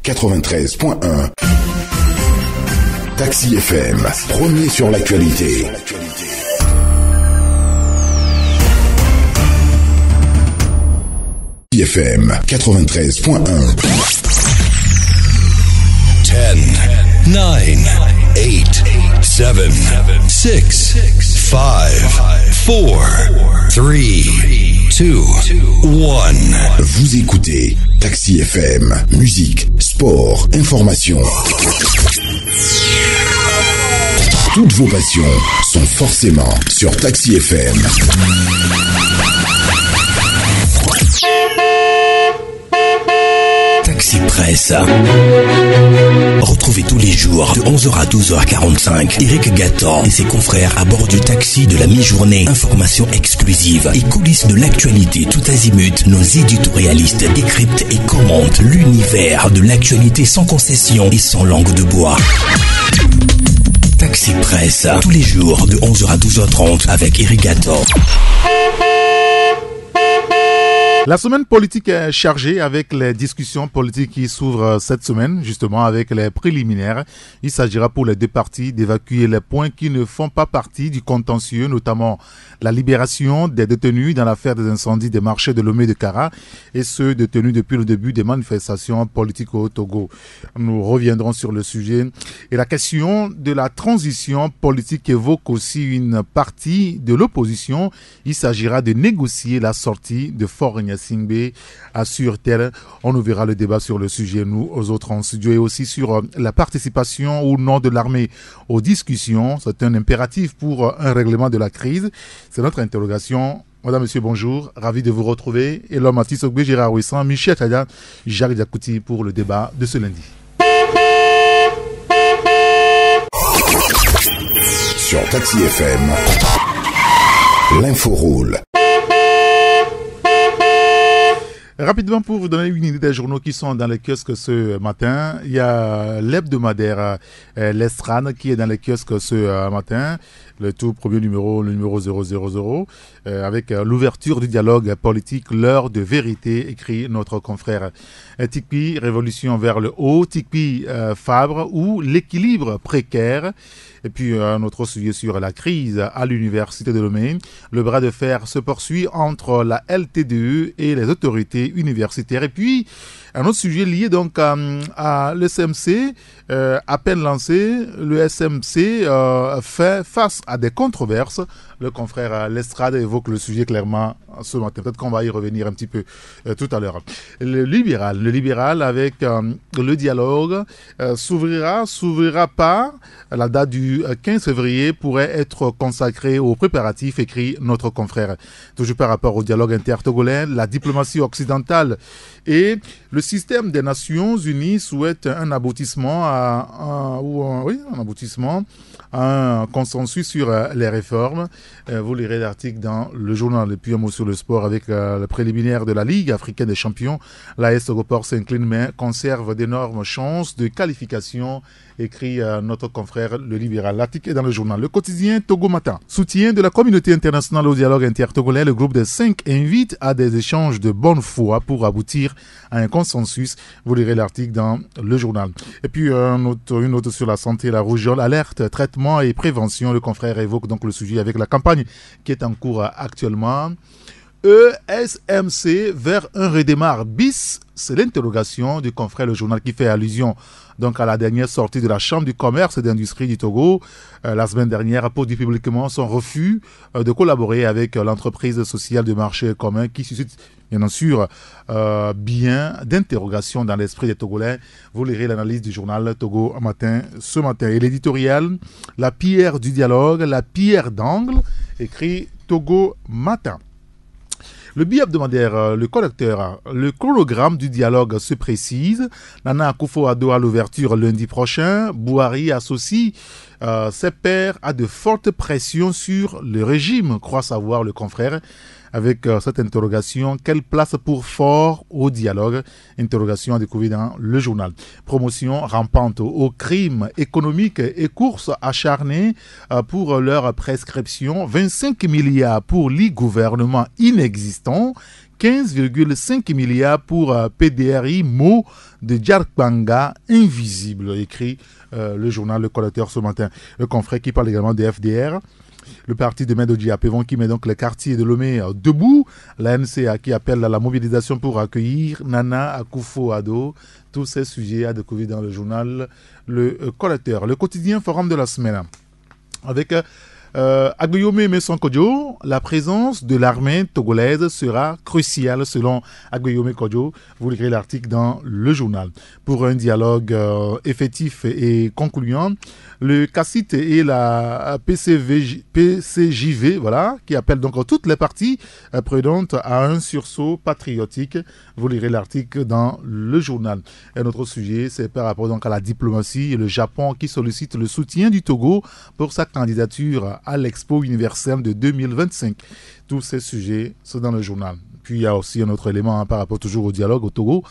93.1. Taxi FM, premier sur l'actualité. Taxi FM 93.1. 10, 9, 8, 7, 6, 5, 4, 3, 2, 1. Vous écoutez Taxi FM, musique, sport, information. Toutes vos passions sont forcément sur Taxi FM. Taxi Presse. Retrouvez tous les jours de 11h à 12h45 Eric Gatan et ses confrères à bord du taxi de la mi-journée. Informations exclusives et coulisses de l'actualité tout azimut. Nos éditorialistes décryptent et commentent l'univers de l'actualité sans concession et sans langue de bois. Taxi Presse, tous les jours de 11h à 12h30 avec Eric Gatan. La semaine politique est chargée avec les discussions politiques qui s'ouvrent cette semaine, justement avec les préliminaires. Il s'agira pour les deux parties d'évacuer les points qui ne font pas partie du contentieux, notamment la libération des détenus dans l'affaire des incendies des marchés de Lomé de Kara et ceux détenus depuis le début des manifestations politiques au Togo. Nous reviendrons sur le sujet. Et la question de la transition politique évoque aussi une partie de l'opposition. Il s'agira de négocier la sortie de Fort Singbe assure-t-elle. On ouvrira le débat sur le sujet, nous, aux autres en studio, et aussi sur la participation ou non de l'armée aux discussions. C'est un impératif pour un règlement de la crise. C'est notre interrogation. Madame, Monsieur, bonjour. Ravi de vous retrouver. Et l'homme Mathis Ogbe, Gérard Ouissan, Michel Tadia, Jacques Diakouti pour le débat de ce lundi. Sur Taxi FM, l'info roule. Rapidement, pour vous donner une idée des journaux qui sont dans les kiosques ce matin, il y a l'hebdomadaire L'Estrade qui est dans les kiosques ce matin, le tout premier numéro, le numéro 000, avec l'ouverture du dialogue politique, l'heure de vérité, écrit notre confrère. Tikpi, révolution vers le haut, Tikpi Fabre ou l'équilibre précaire. Et puis un autre sujet sur la crise à l'université de Lomé. Le bras de fer se poursuit entre la LTDE et les autorités universitaires. Et puis un autre sujet lié donc à l'SMC, à peine lancé, le SMC fait face à des controverses. Le confrère L'Estrade évoque le sujet clairement ce matin. Peut-être qu'on va y revenir un petit peu tout à l'heure. Le libéral avec le dialogue s'ouvrira pas. La date du 15 février pourrait être consacrée aux préparatifs, écrit notre confrère. Toujours par rapport au dialogue intertogolais, la diplomatie occidentale et le système des Nations Unies souhaitent un aboutissement à un consensus sur les réformes. Vous lirez l'article dans le journal. Et puis un mot sur le sport avec le préliminaire de la Ligue africaine des champions. L'AS Togoport s'incline mais conserve d'énormes chances de qualification, écrit notre confrère le libéral. L'article est dans le journal. Le quotidien Togo Matin. Soutien de la communauté internationale au dialogue intertogolais. Le groupe des 5 invite à des échanges de bonne foi pour aboutir à un consensus. Vous lirez l'article dans le journal. Et puis une autre sur la santé, la rougeole, alerte, traitement et prévention. Le confrère évoque donc le sujet avec la campagne qui est en cours actuellement. ESMC vers un redémarre bis, c'est l'interrogation du confrère Le Journal qui fait allusion donc à la dernière sortie de la Chambre du commerce et d'industrie du Togo la semaine dernière pour dire publiquement son refus de collaborer avec l'entreprise sociale de marché commun qui suscite bien sûr bien d'interrogation dans l'esprit des Togolais. Vous lirez l'analyse du journal Togo Matin ce matin. Et l'éditorial, la pierre du dialogue, la pierre d'angle, écrit Togo Matin. Le bi-hebdomadaire, le collecteur, le chronogramme du dialogue se précise. Nana Akufo-Addo à l'ouverture lundi prochain. Bouhari associe ses pairs à de fortes pressions sur le régime, croit savoir le confrère. avec cette interrogation. Quelle place pour fort au dialogue? Interrogation à découvrir dans le journal. Promotion rampante au crime économique et course acharnée pour leur prescription. 25 milliards pour l'e-gouvernement inexistant. 15,5 milliards pour PDRI, mot de Djarkbanga invisible, écrit le journal Le Collecteur ce matin. Le confrère qui parle également des FDR. Le parti de Medo Diapévon qui met donc les quartiers de Lomé debout. La NCA qui appelle à la mobilisation pour accueillir Nana Akufo-Addo. Tous ces sujets à découvrir dans le journal Le Collecteur. Le quotidien forum de la semaine. Avec Aguillaume Messon-Kodjo, la présence de l'armée togolaise sera cruciale selon Aguillaume Kodjo. Vous lirez l'article dans le journal. Pour un dialogue effectif et concluant, le CACIT et la PCJV, voilà, qui appellent donc toutes les parties prenantes à un sursaut patriotique. Vous lirez l'article dans le journal. Un autre sujet, c'est par rapport donc à la diplomatie et le Japon qui sollicite le soutien du Togo pour sa candidature à l'Expo universelle de 2025. Tous ces sujets sont dans le journal. Puis il y a aussi un autre élément par rapport toujours au dialogue au Togo.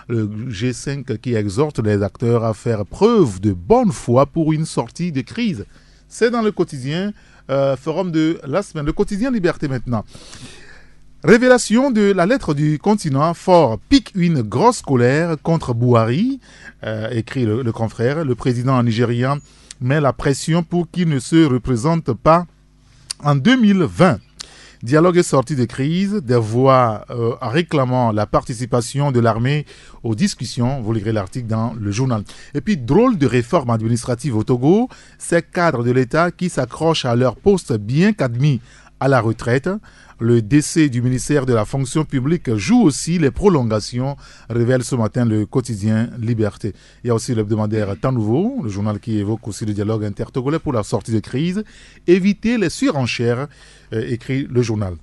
Le G5 qui exhorte les acteurs à faire preuve de bonne foi pour une sortie de crise. C'est dans le quotidien forum de la semaine. Le quotidien Liberté maintenant. Révélation de la lettre du continent, Fort pique une grosse colère contre Buhari, écrit le confrère. Le président nigérien met la pression pour qu'il ne se représente pas en 2020. Dialogue et sortie de crise, des voix réclamant la participation de l'armée aux discussions. Vous lirez l'article dans le journal. Et puis, drôle de réforme administrative au Togo, ces cadres de l'État qui s'accrochent à leur poste bien qu'admis à la retraite. Le décès du ministère de la fonction publique joue aussi les prolongations, révèle ce matin le quotidien Liberté. Il y a aussi l'hebdomadaire Temps Nouveau, le journal qui évoque aussi le dialogue intertogolais pour la sortie de crise. Éviter les surenchères, écrit le journal.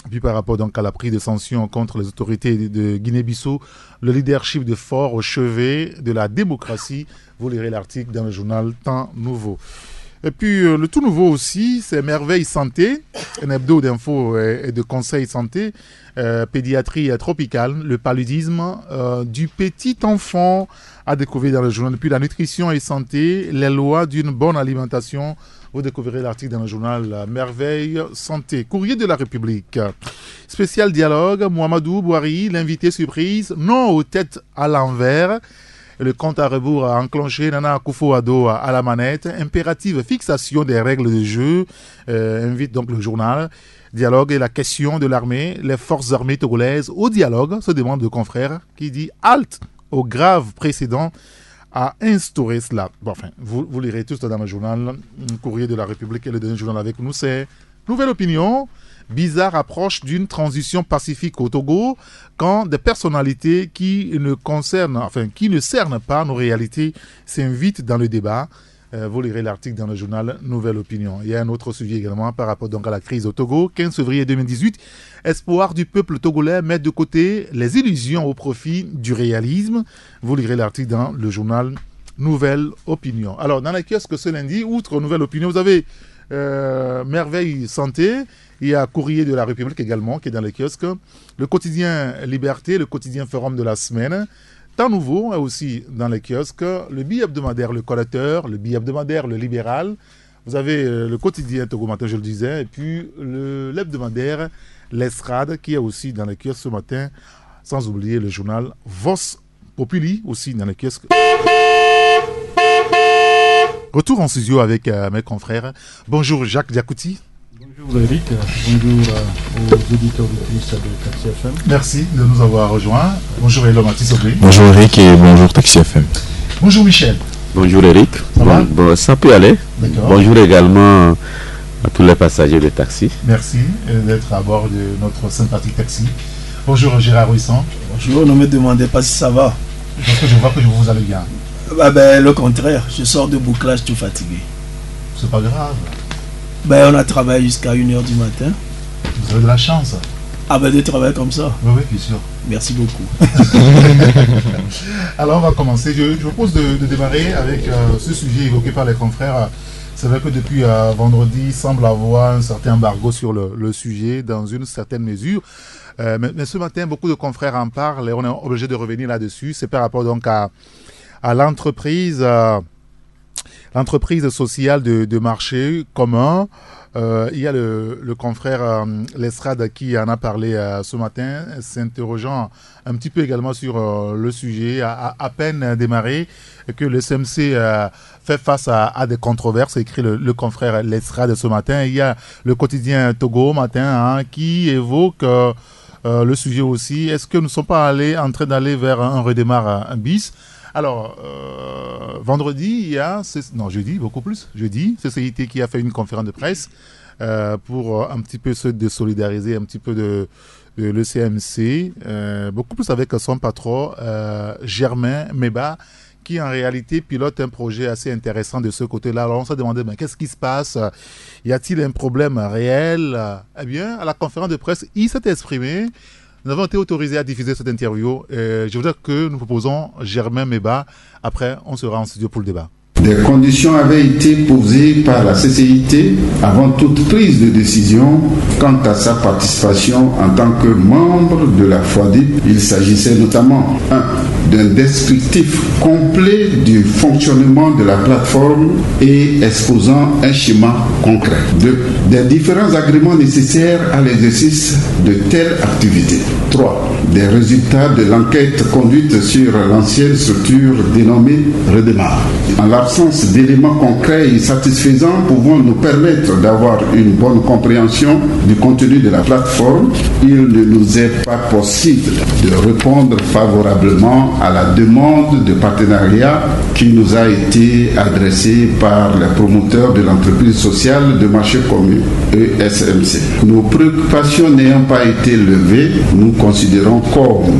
Puis par rapport donc à la prise de sanctions contre les autorités de Guinée-Bissau, le leadership de Fort au chevet de la démocratie, vous lirez l'article dans le journal Temps Nouveau. Et puis le tout nouveau aussi, c'est Merveille Santé, un hebdo d'infos et de conseils santé, pédiatrie tropicale, le paludisme du petit enfant à découvrir dans le journal. Et puis la nutrition et santé, les lois d'une bonne alimentation. Vous découvrirez l'article dans le journal Merveille Santé. Courrier de la République. Spécial dialogue, Mouamadou Bouhari, l'invité surprise, non aux têtes à l'envers. Le compte à rebours a enclenché Nana Akufo-Addo à la manette. Impérative fixation des règles de jeu. Invite donc le journal. Dialogue et la question de l'armée. Les forces armées togolaises au dialogue, se demande le confrère qui dit halte au grave précédent à instaurer cela. Bon, enfin, vous lirez tout ça dans le journal. Courrier de la République et le dernier journal avec nous, c'est Nouvelle Opinion. Bizarre approche d'une transition pacifique au Togo quand des personnalités qui ne cernent pas nos réalités s'invitent dans le débat. Vous lirez l'article dans le journal Nouvelle Opinion. Il y a un autre sujet également par rapport donc à la crise au Togo. 15 février 2018, espoir du peuple togolais met de côté les illusions au profit du réalisme. Vous lirez l'article dans le journal Nouvelle Opinion. Alors, dans la kiosque ce lundi, outre Nouvelle Opinion, vous avez Merveille Santé. Il y a Courrier de la République également qui est dans les kiosques. Le quotidien Liberté, le quotidien Forum de la semaine. Temps Nouveau est aussi dans les kiosques. Le bi-hebdomadaire Le Collecteur, le bi-hebdomadaire Le Libéral. Vous avez le quotidien Togo Matin, je le disais. Et puis l'hebdomadaire L'Estrade qui est aussi dans les kiosques ce matin. Sans oublier le journal Vox Populi aussi dans les kiosques. Retour en studio avec mes confrères. Bonjour Jacques Diakouti. Bonjour Eric, bonjour aux auditeurs de Taxi FM. Merci de nous avoir rejoints. Bonjour Elo Mathis Oblé. Bonjour Eric et bonjour Taxi FM. Bonjour Michel. Bonjour Eric. Ça peut aller. D'accord. Bonjour également à tous les passagers de taxi. Merci d'être à bord de notre sympathique taxi. Bonjour Gérard Ruissan. Bonjour, ne me demandez pas si ça va. Parce que je vois que vous allez bien. Le contraire, je sors de bouclage tout fatigué. C'est pas grave. On a travaillé jusqu'à 1h du matin. Vous avez de la chance. De travailler comme ça. Oui, bien sûr. Merci beaucoup. Alors on va commencer. Je propose de démarrer avec ce sujet évoqué par les confrères C'est vrai que depuis vendredi, il semble avoir un certain embargo sur le sujet, dans une certaine mesure. Mais ce matin, beaucoup de confrères en parlent et on est obligé de revenir là-dessus. C'est par rapport donc à l'entreprise sociale de marché commun. Il y a le confrère Lestrade qui en a parlé ce matin, s'interrogeant un petit peu également sur le sujet, à peine démarré, que le SMC fait face à des controverses, écrit le confrère Lestrade ce matin. Il y a le quotidien Togo matin qui évoque le sujet aussi. Est-ce que nous ne sommes pas en train d'aller vers un redémarre bis? Alors, vendredi, jeudi, beaucoup plus. Jeudi, CCIT qui a fait une conférence de presse pour un petit peu se désolidariser un petit peu de le CMC, beaucoup plus avec son patron, Germain Meba, qui en réalité pilote un projet assez intéressant de ce côté-là. Alors on s'est demandé, qu'est-ce qui se passe? Y a-t-il un problème réel? Eh bien, à la conférence de presse, il s'est exprimé. Nous avons été autorisés à diffuser cette interview. Je voudrais que nous proposons Germain Meba. Après, on sera en studio pour le débat. Des conditions avaient été posées par la CCIT avant toute prise de décision quant à sa participation en tant que membre de la FOADIP. Il s'agissait notamment d'un descriptif complet du fonctionnement de la plateforme et exposant un schéma concret. 2. Des différents agréments nécessaires à l'exercice de telle activité. 3. Des résultats de l'enquête conduite sur l'ancienne structure dénommée Redémarre. En l'absence d'éléments concrets et satisfaisants pouvant nous permettre d'avoir une bonne compréhension du contenu de la plateforme, il ne nous est pas possible de répondre favorablement à la demande de partenariat qui nous a été adressée par les promoteurs de l'entreprise sociale de marché commun, ESMC. Nos préoccupations n'ayant pas été levées, nous considérons comme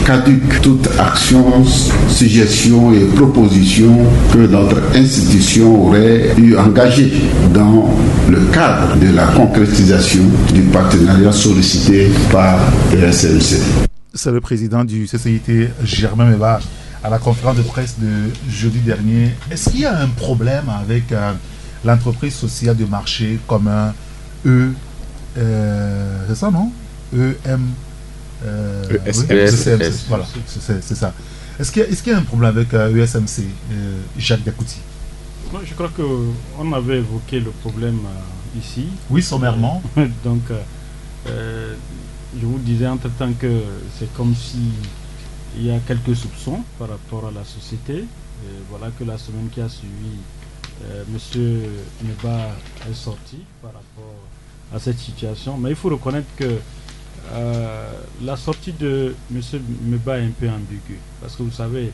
caduque toute action, suggestion et proposition que notre institution aurait eu engagée dans le cadre de la concrétisation du partenariat sollicité par ESMC. C'est le président du CCIT, Germain Meba, à la conférence de presse de jeudi dernier. Est-ce qu'il y a un problème avec l'entreprise sociale de marché commun c'est ça, non? ESMC. Voilà, c'est ça. Est-ce qu'il y a un problème avec ESMC, Jacques Dakouti? Moi, je crois qu'on avait évoqué le problème ici. Oui, sommairement. Donc, je vous disais entre-temps que c'est comme si il y a quelques soupçons par rapport à la société. Et voilà que la semaine qui a suivi, M. Meba est sorti par rapport à cette situation. Mais il faut reconnaître que la sortie de M. Meba est un peu ambiguë. Parce que vous savez,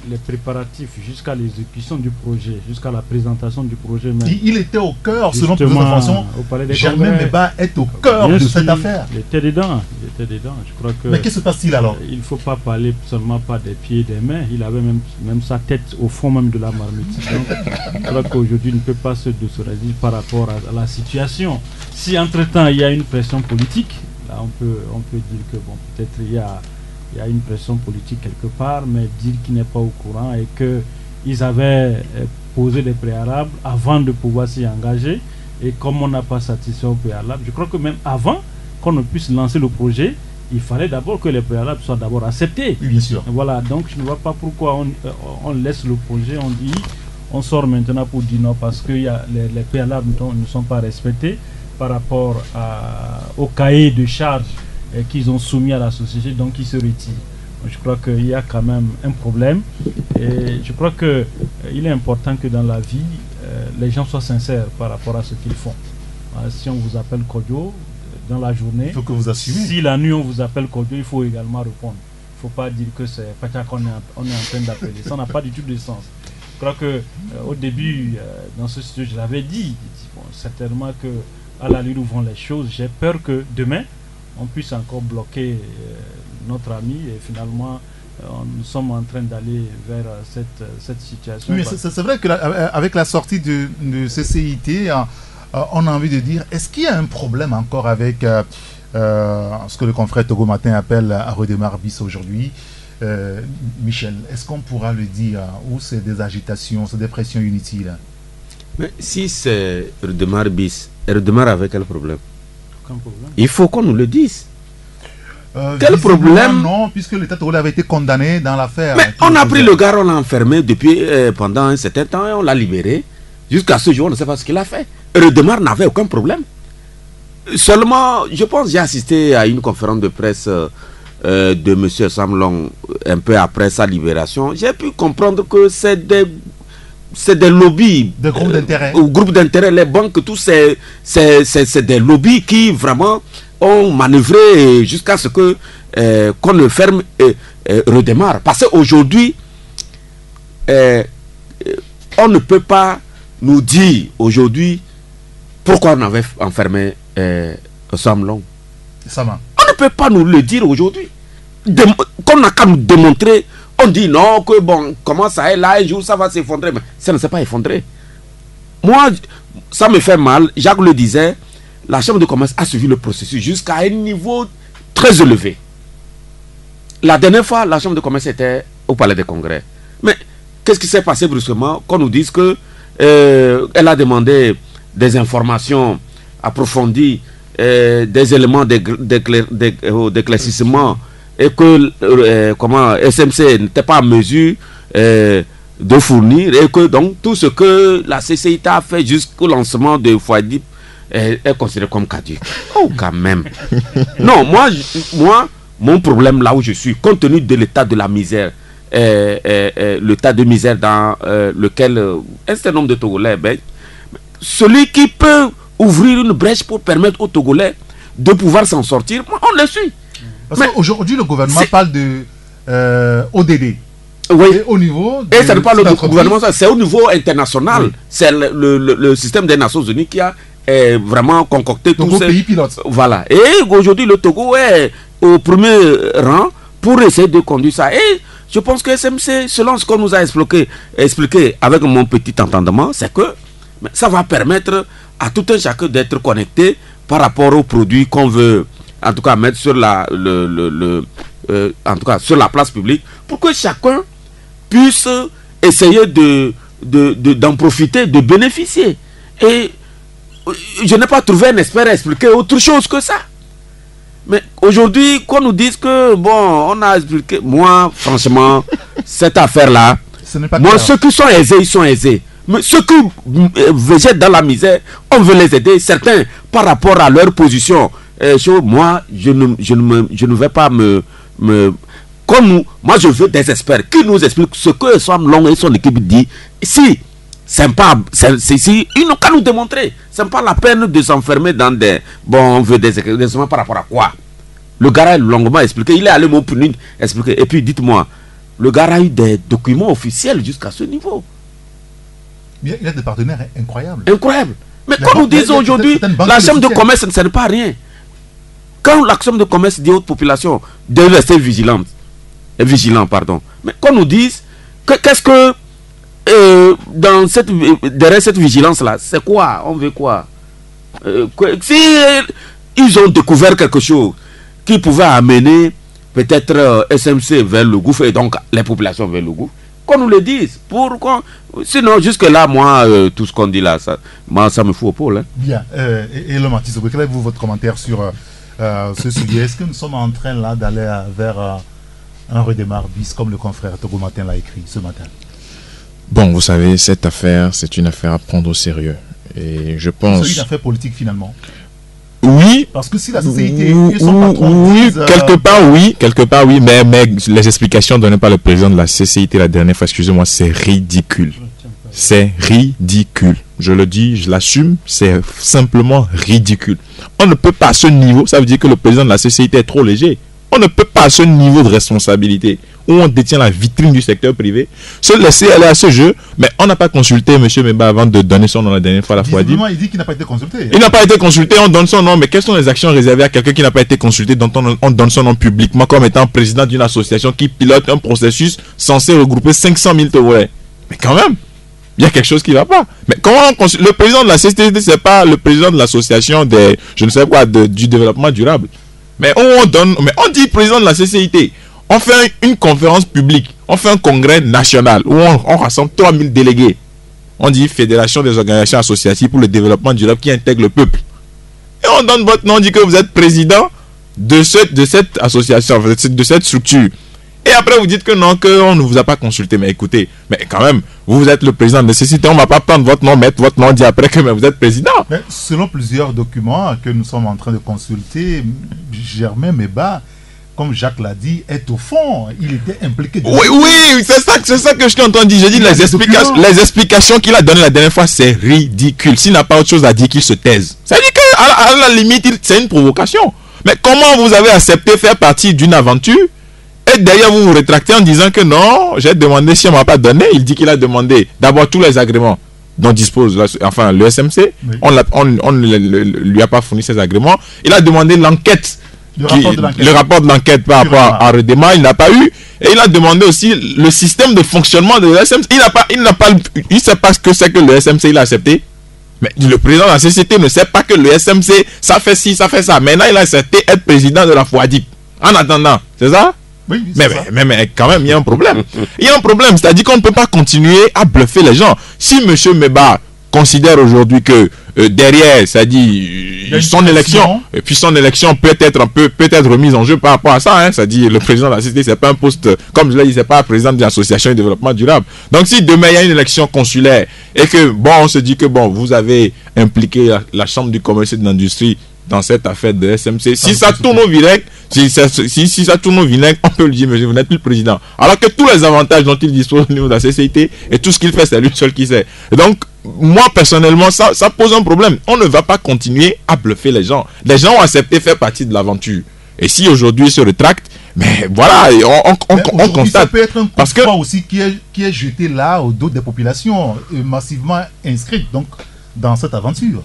les préparatifs jusqu'à l'exécution du projet, jusqu'à la présentation du projet même. Il était au cœur, selon toutes les informations. Germain Meba est au cœur de cette affaire. Il était dedans. Je crois que. Mais qu'est-ce qui se passe-t-il alors? Il ne faut pas parler seulement pas des pieds et des mains. Il avait même sa tête au fond même de la marmite. Donc, je crois qu'aujourd'hui, il ne peut pas se désolidariser par rapport à la situation. Si entre-temps, il y a une pression politique, là, on peut dire que bon, peut-être il y a une pression politique quelque part, mais dire qu'il n'est pas au courant et qu'ils avaient posé des préalables avant de pouvoir s'y engager. Et comme on n'a pas satisfait au préalable, je crois que même avant qu'on ne puisse lancer le projet, il fallait d'abord que les préalables soient d'abord acceptés. Oui, bien sûr. Voilà, donc je ne vois pas pourquoi on laisse le projet, on sort maintenant pour dire non, parce que les préalables ne sont pas respectés par rapport au cahier de charges qu'ils ont soumis à la société, donc ils se retirent. Je crois qu'il y a quand même un problème et je crois qu'il est important que dans la vie, les gens soient sincères par rapport à ce qu'ils font. Si on vous appelle Kodjo dans la journée, il faut que vous assumez. Si la nuit on vous appelle Kodjo, il faut également répondre. Il ne faut pas dire que c'est Pacha qu'on est en train d'appeler. Ça n'a pas du tout de sens. Je crois qu'au début, dans ce studio, je l'avais dit, bon, certainement qu'à la lutte où vont les choses, j'ai peur que demain, on puisse encore bloquer notre ami et finalement nous sommes en train d'aller vers cette situation. Oui, mais c'est vrai qu'avec la sortie de CCIT, on a envie de dire, est-ce qu'il y a un problème encore avec ce que le confrère Togo Matin appelle à redémarre bis aujourd'hui? Michel, est-ce qu'on pourra le dire, ou c'est des agitations, c'est des pressions inutiles? Mais si c'est redémarre bis, elle redémarre avec quel problème? Aucun problème. Il faut qu'on nous le dise. Quel problème? Non, puisque l'État togolais avait été condamné dans l'affaire. Mais on a pris le gars, on l'a enfermé depuis pendant un certain temps et on l'a libéré. Jusqu'à ce jour, on ne sait pas ce qu'il a fait. Redémarre n'avait aucun problème. Seulement, je pense, j'ai assisté à une conférence de presse de M. Sam Long un peu après sa libération. J'ai pu comprendre que c'est des lobbies. Des groupes d'intérêt. Groupes d'intérêt, les banques, tous c'est des lobbies qui vraiment ont manœuvré jusqu'à ce que qu'on le ferme et redémarre. Parce qu'aujourd'hui, on ne peut pas nous dire aujourd'hui pourquoi on avait enfermé Sam Long. Ça va. On ne peut pas nous le dire aujourd'hui. Qu'on n'a qu'à nous démontrer. On dit non, que bon, comment ça est là, un jour ça va s'effondrer. Mais ça ne s'est pas effondré. Moi, ça me fait mal. Jacques le disait, la Chambre de commerce a suivi le processus jusqu'à un niveau très élevé. La dernière fois, la Chambre de commerce était au Palais des Congrès. Mais qu'est-ce qui s'est passé brusquement? Qu'on nous dise que elle a demandé des informations approfondies, des éléments d'éclaircissement et que SMC n'était pas en mesure de fournir et que donc tout ce que la CCIT a fait jusqu'au lancement de Fouadip est considéré comme caduc. Oh, quand même. Non, moi, mon problème là où je suis, compte tenu de l'état de la misère, l'état de misère dans lequel un certain nombre de Togolais, celui qui peut ouvrir une brèche pour permettre aux Togolais de pouvoir s'en sortir, on le suit. Parce qu'aujourd'hui, le gouvernement parle de ODD. Oui. Et au niveau et ça ne parle pas du gouvernement, c'est au niveau international. Oui. C'est le système des Nations Unies qui a vraiment concocté tout ce pays pilote. Voilà. Et aujourd'hui, le Togo est au premier rang pour essayer de conduire ça. Et je pense que SMC, selon ce qu'on nous a expliqué avec mon petit entendement, c'est que ça va permettre à tout un chacun d'être connecté par rapport aux produits qu'on veut, en tout cas, mettre sur en tout cas, sur la place publique, pour que chacun puisse essayer d'en profiter, de bénéficier. Et je n'ai pas trouvé un expert à expliquer autre chose que ça. Mais aujourd'hui, qu'on nous dise que, bon, on a expliqué, moi, franchement, cette affaire-là, moi, ceux qui sont aisés, ils sont aisés. Mais ceux qui végètent dans la misère, on veut les aider. Certains, par rapport à leur position, moi, je ne vais pas moi, je veux des experts qui nous expliquent ce que Sam Long et son équipe dit. Si, ils n'ont qu'à nous démontrer. Ce n'est pas la peine de s'enfermer dans des... Bon, on veut des explications par rapport à quoi? Le gars a longuement expliqué. Il est allé mon punir, expliquer. Et puis, dites-moi, le gars a eu des documents officiels jusqu'à ce niveau. Il y a des partenaires incroyables. Incroyables. Mais quand nous disons aujourd'hui, la Chambre de commerce ne sert pas à rien. Quand la Chambre de commerce dit aux populations de rester vigilant, mais qu'on nous dise qu'est-ce que derrière cette vigilance-là, c'est quoi? On veut quoi? Si ils ont découvert quelque chose qui pouvait amener peut-être SMC vers le gouffre et donc les populations vers le gouffre, qu'on nous le dise. Pourquoi? Sinon, jusque-là, moi, tout ce qu'on dit là, ça me fout au pôle. Hein. Bien. Et le Matisse, quel est votre commentaire sur ce sujet? Est-ce que nous sommes en train là d'aller vers un redémarre bis comme le confrère Togo Matin l'a écrit ce matin? Bon, vous savez, cette affaire, c'est une affaire à prendre au sérieux. Et je pense... C'est une affaire politique finalement. Oui. Parce que si la société et son patron disent, quelque part oui, mais les explications données par le président de la CCIT la dernière fois, excusez-moi, c'est ridicule. C'est ridicule. Je le dis, je l'assume, c'est simplement ridicule. On ne peut pas à ce niveau, ça veut dire que le président de la CCIT est trop léger. On ne peut pas à ce niveau de responsabilité où on détient la vitrine du secteur privé se laisser aller à ce jeu. Mais on n'a pas consulté M. Memba avant de donner son nom la dernière fois à la fois. Il dit qu'il n'a pas été consulté. Il n'a pas été consulté, on donne son nom. Mais quelles sont les actions réservées à quelqu'un qui n'a pas été consulté, dont on donne son nom publiquement comme étant président d'une association qui pilote un processus censé regrouper 500 000 Togolais? Mais quand même, il y a quelque chose qui ne va pas. Mais comment le président de la CCT, c'est pas le président de l'association des, je ne sais quoi, du développement durable. Mais on dit président de la CCIT. On fait une conférence publique, on fait un congrès national où on rassemble 3000 délégués. on dit Fédération des organisations associatives pour le développement durable qui intègre le peuple. Et on donne votre nom, on dit que vous êtes président de cette association, de cette structure. Et après vous dites que non, qu'on ne vous a pas consulté. Mais écoutez, mais quand même, vous êtes le président de nécessité, on ne va pas prendre votre nom, mettre votre nom, dire après que mais vous êtes président. Mais selon plusieurs documents que nous sommes en train de consulter, Germain Meba, comme Jacques l'a dit, est au fond, il était impliqué. Oui, c'est ça que je suis en train de dire. Je dis les explications qu'il a données la dernière fois, c'est ridicule. S'il n'a pas autre chose à dire, qu'il se taise. Ça veut dire qu'à la limite, c'est une provocation. Mais comment vous avez accepté faire partie d'une aventure et derrière vous vous rétractez en disant que non, j'ai demandé, si on ne m'a pas donné, il dit qu'il a demandé d'abord tous les agréments dont dispose le SMC. Oui. On ne lui a pas fourni ces agréments. Il a demandé l'enquête. Le rapport de l'enquête par rapport à Redema, il n'a pas eu. Et il a demandé aussi le système de fonctionnement de l'ESMC. Il ne sait pas ce que c'est que le SMC, il a accepté. Mais le président de la société ne sait pas que le SMC, ça fait ci, ça fait ça. Maintenant, il a accepté être président de la FOADIP. En attendant, c'est ça? Oui, mais quand même, il y a un problème. Il y a un problème, c'est-à-dire qu'on ne peut pas continuer à bluffer les gens. Si M. Meba considère aujourd'hui que derrière, c'est-à-dire son élection, et puis son élection peut être remise en jeu par rapport à ça, hein, c'est-à-dire le président de la société, c'est pas un poste, comme je l'ai dit, c'est pas un président de l'association de développement durable. Donc si demain il y a une élection consulaire et que on se dit que vous avez impliqué la Chambre du commerce et de l'industrie dans cette affaire de SMC, si ça tourne au vinaigre, si ça tourne au vinaigre, on peut lui dire, mais vous n'êtes plus le président. Alors que tous les avantages dont il dispose au niveau de la CCIT et tout ce qu'il fait, c'est lui seul qui sait. Et donc, moi, personnellement, ça pose un problème. On ne va pas continuer à bluffer les gens. Les gens ont accepté faire partie de l'aventure. Et si aujourd'hui ils se rétractent, mais voilà, on constate. Ça peut être un coup de poing aussi qui est jeté là au dos des populations massivement inscrites donc, dans cette aventure.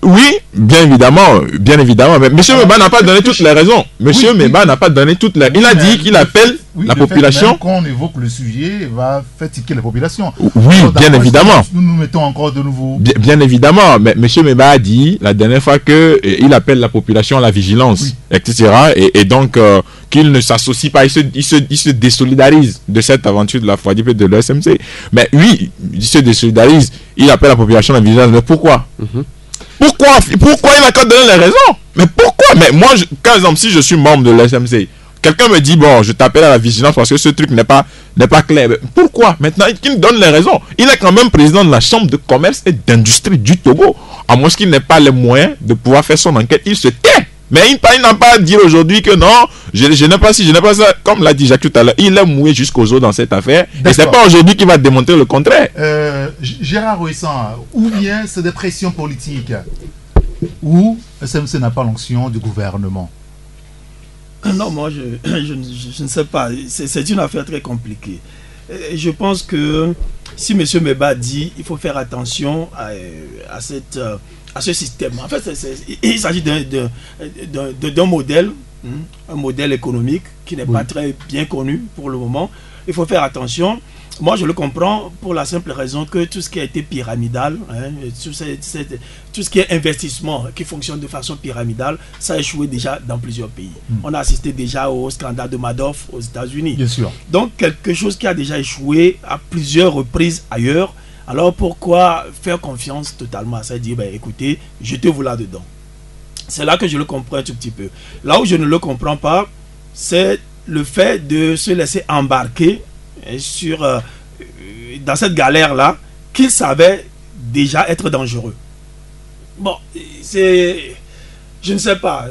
Oui, bien évidemment, mais M. Meba n'a pas donné toutes les raisons. M. Meba n'a pas donné toutes les... Il a dit qu'il appelle la population... Quand on évoque le sujet, va faire tiquer la population. Oui, bien évidemment. Nous nous mettons encore de nouveau... Bien évidemment, mais M. Meba a dit la dernière fois qu'il appelle la population à la vigilance, etc. Et donc, qu'il ne s'associe pas, il se désolidarise de cette aventure de la FOADIP et de l'ESMC. Mais oui, il se désolidarise, il appelle la population à la vigilance. Mais pourquoi Pourquoi il n'a qu'à donner les raisons? Mais pourquoi? Mais moi, par exemple, si je suis membre de l'SMC, quelqu'un me dit, je t'appelle à la vigilance parce que ce truc n'est pas clair. Mais pourquoi? Maintenant, qu'il me donne les raisons. Il est quand même président de la Chambre de commerce et d'industrie du Togo. À moins qu'il n'ait pas les moyens de pouvoir faire son enquête, il se tait. Mais il n'a pas à dire aujourd'hui que non, je n'ai pas ci, je n'ai pas ça. Comme l'a dit Jacques tout à l'heure, il est mouillé jusqu'aux os dans cette affaire. Et c'est pas aujourd'hui qu'il va démontrer le contraire. Gérard Ouessant, ou bien c'est des pressions politiques, ou SMC n'a pas l'onction du gouvernement? Non, moi je ne sais pas. C'est une affaire très compliquée. Je pense que si M. Meba dit il faut faire attention à ce système. En fait, il s'agit d'un modèle, un modèle économique qui n'est pas très bien connu pour le moment. Il faut faire attention. Moi, je le comprends pour la simple raison que tout ce qui a été pyramidal, tout ce qui est investissement qui fonctionne de façon pyramidale, ça a échoué déjà dans plusieurs pays. On a assisté déjà au scandale de Madoff aux États-Unis. Bien sûr. Donc, quelque chose qui a déjà échoué à plusieurs reprises ailleurs. Alors pourquoi faire confiance totalement à ça et dire, écoutez, jetez-vous là-dedans? C'est là que je le comprends un tout petit peu. Là où je ne le comprends pas, c'est le fait de se laisser embarquer dans cette galère-là qu'il savait déjà être dangereux. Bon, je ne sais pas.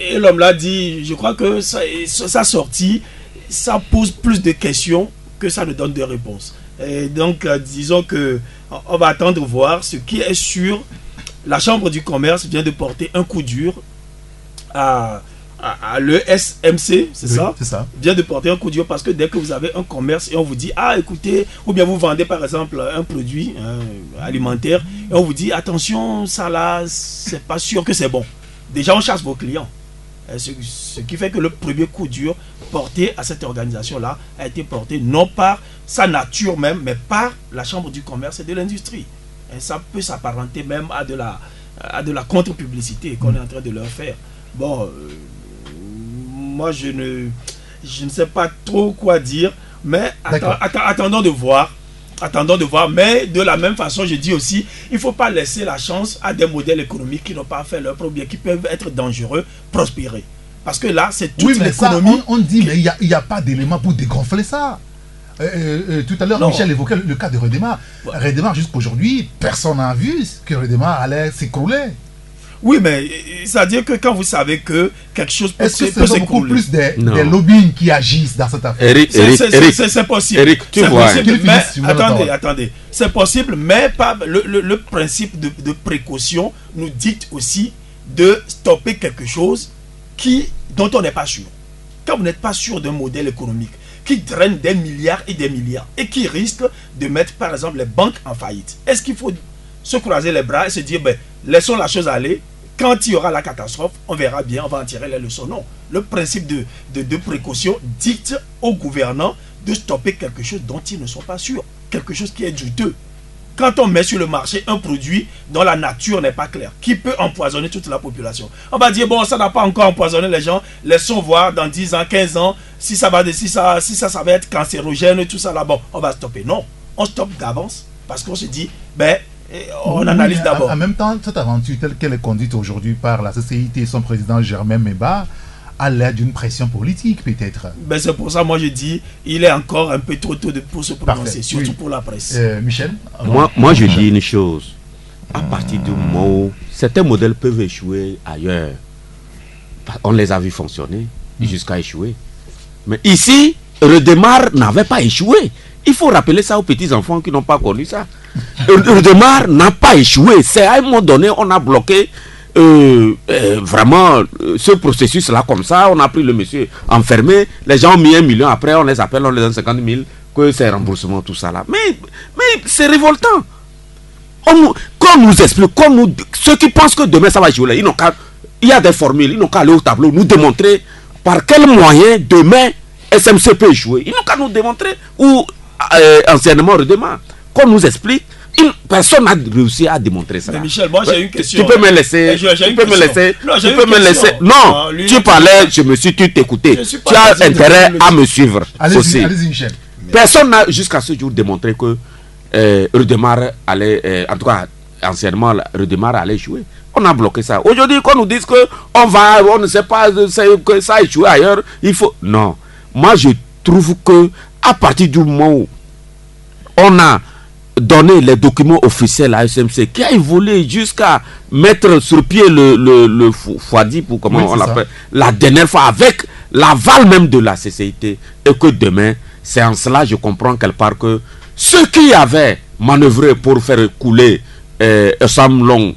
Et l'homme l'a dit, je crois que sa sortie, ça pose plus de questions que ça ne donne de réponses. Et donc, disons que on va attendre de voir. Ce qui est sûr, la Chambre du commerce vient de porter un coup dur à l'ESMC, c'est ça? C'est ça. Vient de porter un coup dur parce que dès que vous avez un commerce et on vous dit, écoutez, ou bien vous vendez par exemple un produit alimentaire et on vous dit, attention, ça là, c'est pas sûr que c'est bon. Déjà, on chasse vos clients. Ce qui fait que le premier coup dur porté à cette organisation-là a été porté non par sa nature même, mais par la Chambre du commerce et de l'industrie. Et ça peut s'apparenter même à de la contre-publicité qu'on est en train de leur faire. Bon, moi je ne sais pas trop quoi dire, mais attendons de voir Attendons de voir. Mais de la même façon, je dis aussi, il ne faut pas laisser la chance à des modèles économiques qui n'ont pas fait leur problème, qui peuvent être dangereux, prospérer. Parce que là, c'est toute l'économie. On dit, mais il n'y a pas d'éléments pour dégonfler ça. Tout à l'heure, Michel évoquait le cas de Redémarre. Ouais. Redémarre, jusqu'aujourd'hui, personne n'a vu que Redémarre allait s'écrouler. Oui, mais c'est-à-dire que quand vous savez que quelque chose peut s'écrouler... Est-ce que c'est beaucoup plus des lobbying qui agissent dans cette affaire? Eric, c'est possible. Eric, tu vois. Mais, attendez. C'est possible, mais pas le principe de précaution nous dicte aussi de stopper quelque chose dont on n'est pas sûr. Quand vous n'êtes pas sûr d'un modèle économique qui draine des milliards et qui risque de mettre par exemple les banques en faillite, est-ce qu'il faut se croiser les bras et se dire laissons la chose aller, quand il y aura la catastrophe on verra bien, on va en tirer les leçons? Non, le principe de précaution dicte aux gouvernants de stopper quelque chose dont ils ne sont pas sûrs, quelque chose qui est douteux. Quand on met sur le marché un produit dont la nature n'est pas claire, qui peut empoisonner toute la population, on va dire, bon, ça n'a pas encore empoisonné les gens, laissons voir dans 10 ans, 15 ans, si ça va être cancérogène, tout ça là, bon, on va stopper. Non, on stoppe d'avance, parce qu'on se dit, on analyse d'abord. En même temps, cette aventure telle qu'elle est conduite aujourd'hui par la CCIT et son président Germain Meba, à l'aide d'une pression politique peut-être. C'est pour ça moi je dis il est encore un peu trop tôt pour se prononcer, surtout pour la presse. Michel, moi je dis une chose. À partir du moment où certains modèles peuvent échouer ailleurs, on les a vus fonctionner jusqu'à échouer. Mais ici, Redémarre n'avait pas échoué. Il faut rappeler ça aux petits enfants qui n'ont pas connu ça. Redémarre n'a pas échoué. C'est à un moment donné on a bloqué vraiment ce processus là comme ça. On a pris le monsieur enfermé, les gens ont mis 1 million, après on les appelle, on les donne 50 000 que c'est remboursement, tout ça là. Mais c'est révoltant. Qu'on nous explique, ceux qui pensent que demain ça va jouer, il y a des formules, ils n'ont qu'à aller au tableau, nous démontrer par quel moyen demain SMC peut jouer. Ils n'ont qu'à nous démontrer où anciennement Redémarre. Qu'on nous explique. Personne n'a réussi à démontrer ça. Mais Michel, moi j'ai une question. Tu peux me laisser. Non, tu parlais, tu t'écoutais. Tu as intérêt à me suivre. Allez-y, Michel. Personne n'a jusqu'à ce jour démontré que Redémarre allait, en tout cas, anciennement, Redémarre allait échouer. On a bloqué ça. Aujourd'hui, qu'on nous dise on ne sait pas que ça a échoué ailleurs, il faut. Non. Moi, je trouve que à partir du moment où on a donner les documents officiels à SMC qui a évolué jusqu'à mettre sur pied le FOADIP ou comment on l'appelle la dernière fois avec l'aval même de la CCIT, et que demain c'est en cela je comprends quelque part que ceux qui avaient manœuvré pour faire couler Sam Long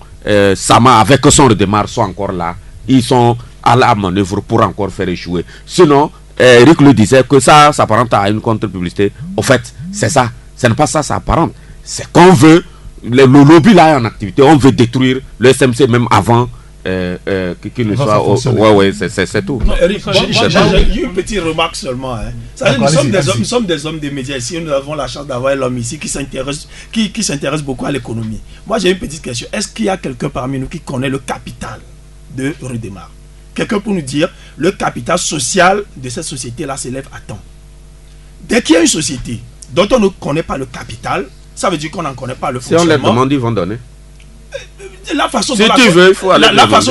Sama avec son Redémarre sont encore là, ils sont à la manœuvre pour encore faire échouer. Sinon Eric le disait que ça s'apparente à une contre-publicité. Au fait c'est ça, ce n'est pas ça, ça apparente. C'est qu'on veut, le lobby là est en activité, on veut détruire le SMC même avant qu'il ne soit... Ouais, c'est tout. Non, Eric, j'ai une petite remarque seulement. Nous sommes des hommes des médias ici, nous avons la chance d'avoir l'homme ici qui s'intéresse beaucoup à l'économie. Moi j'ai une petite question, est-ce qu'il y a quelqu'un parmi nous qui connaît le capital de Redémarre? Quelqu'un pour nous dire, le capital social de cette société-là s'élève à tant. Dès qu'il y a une société dont on ne connaît pas le capital, ça veut dire qu'on n'en connaît pas le fonctionnement. Si on les demande, ils vont donner. La façon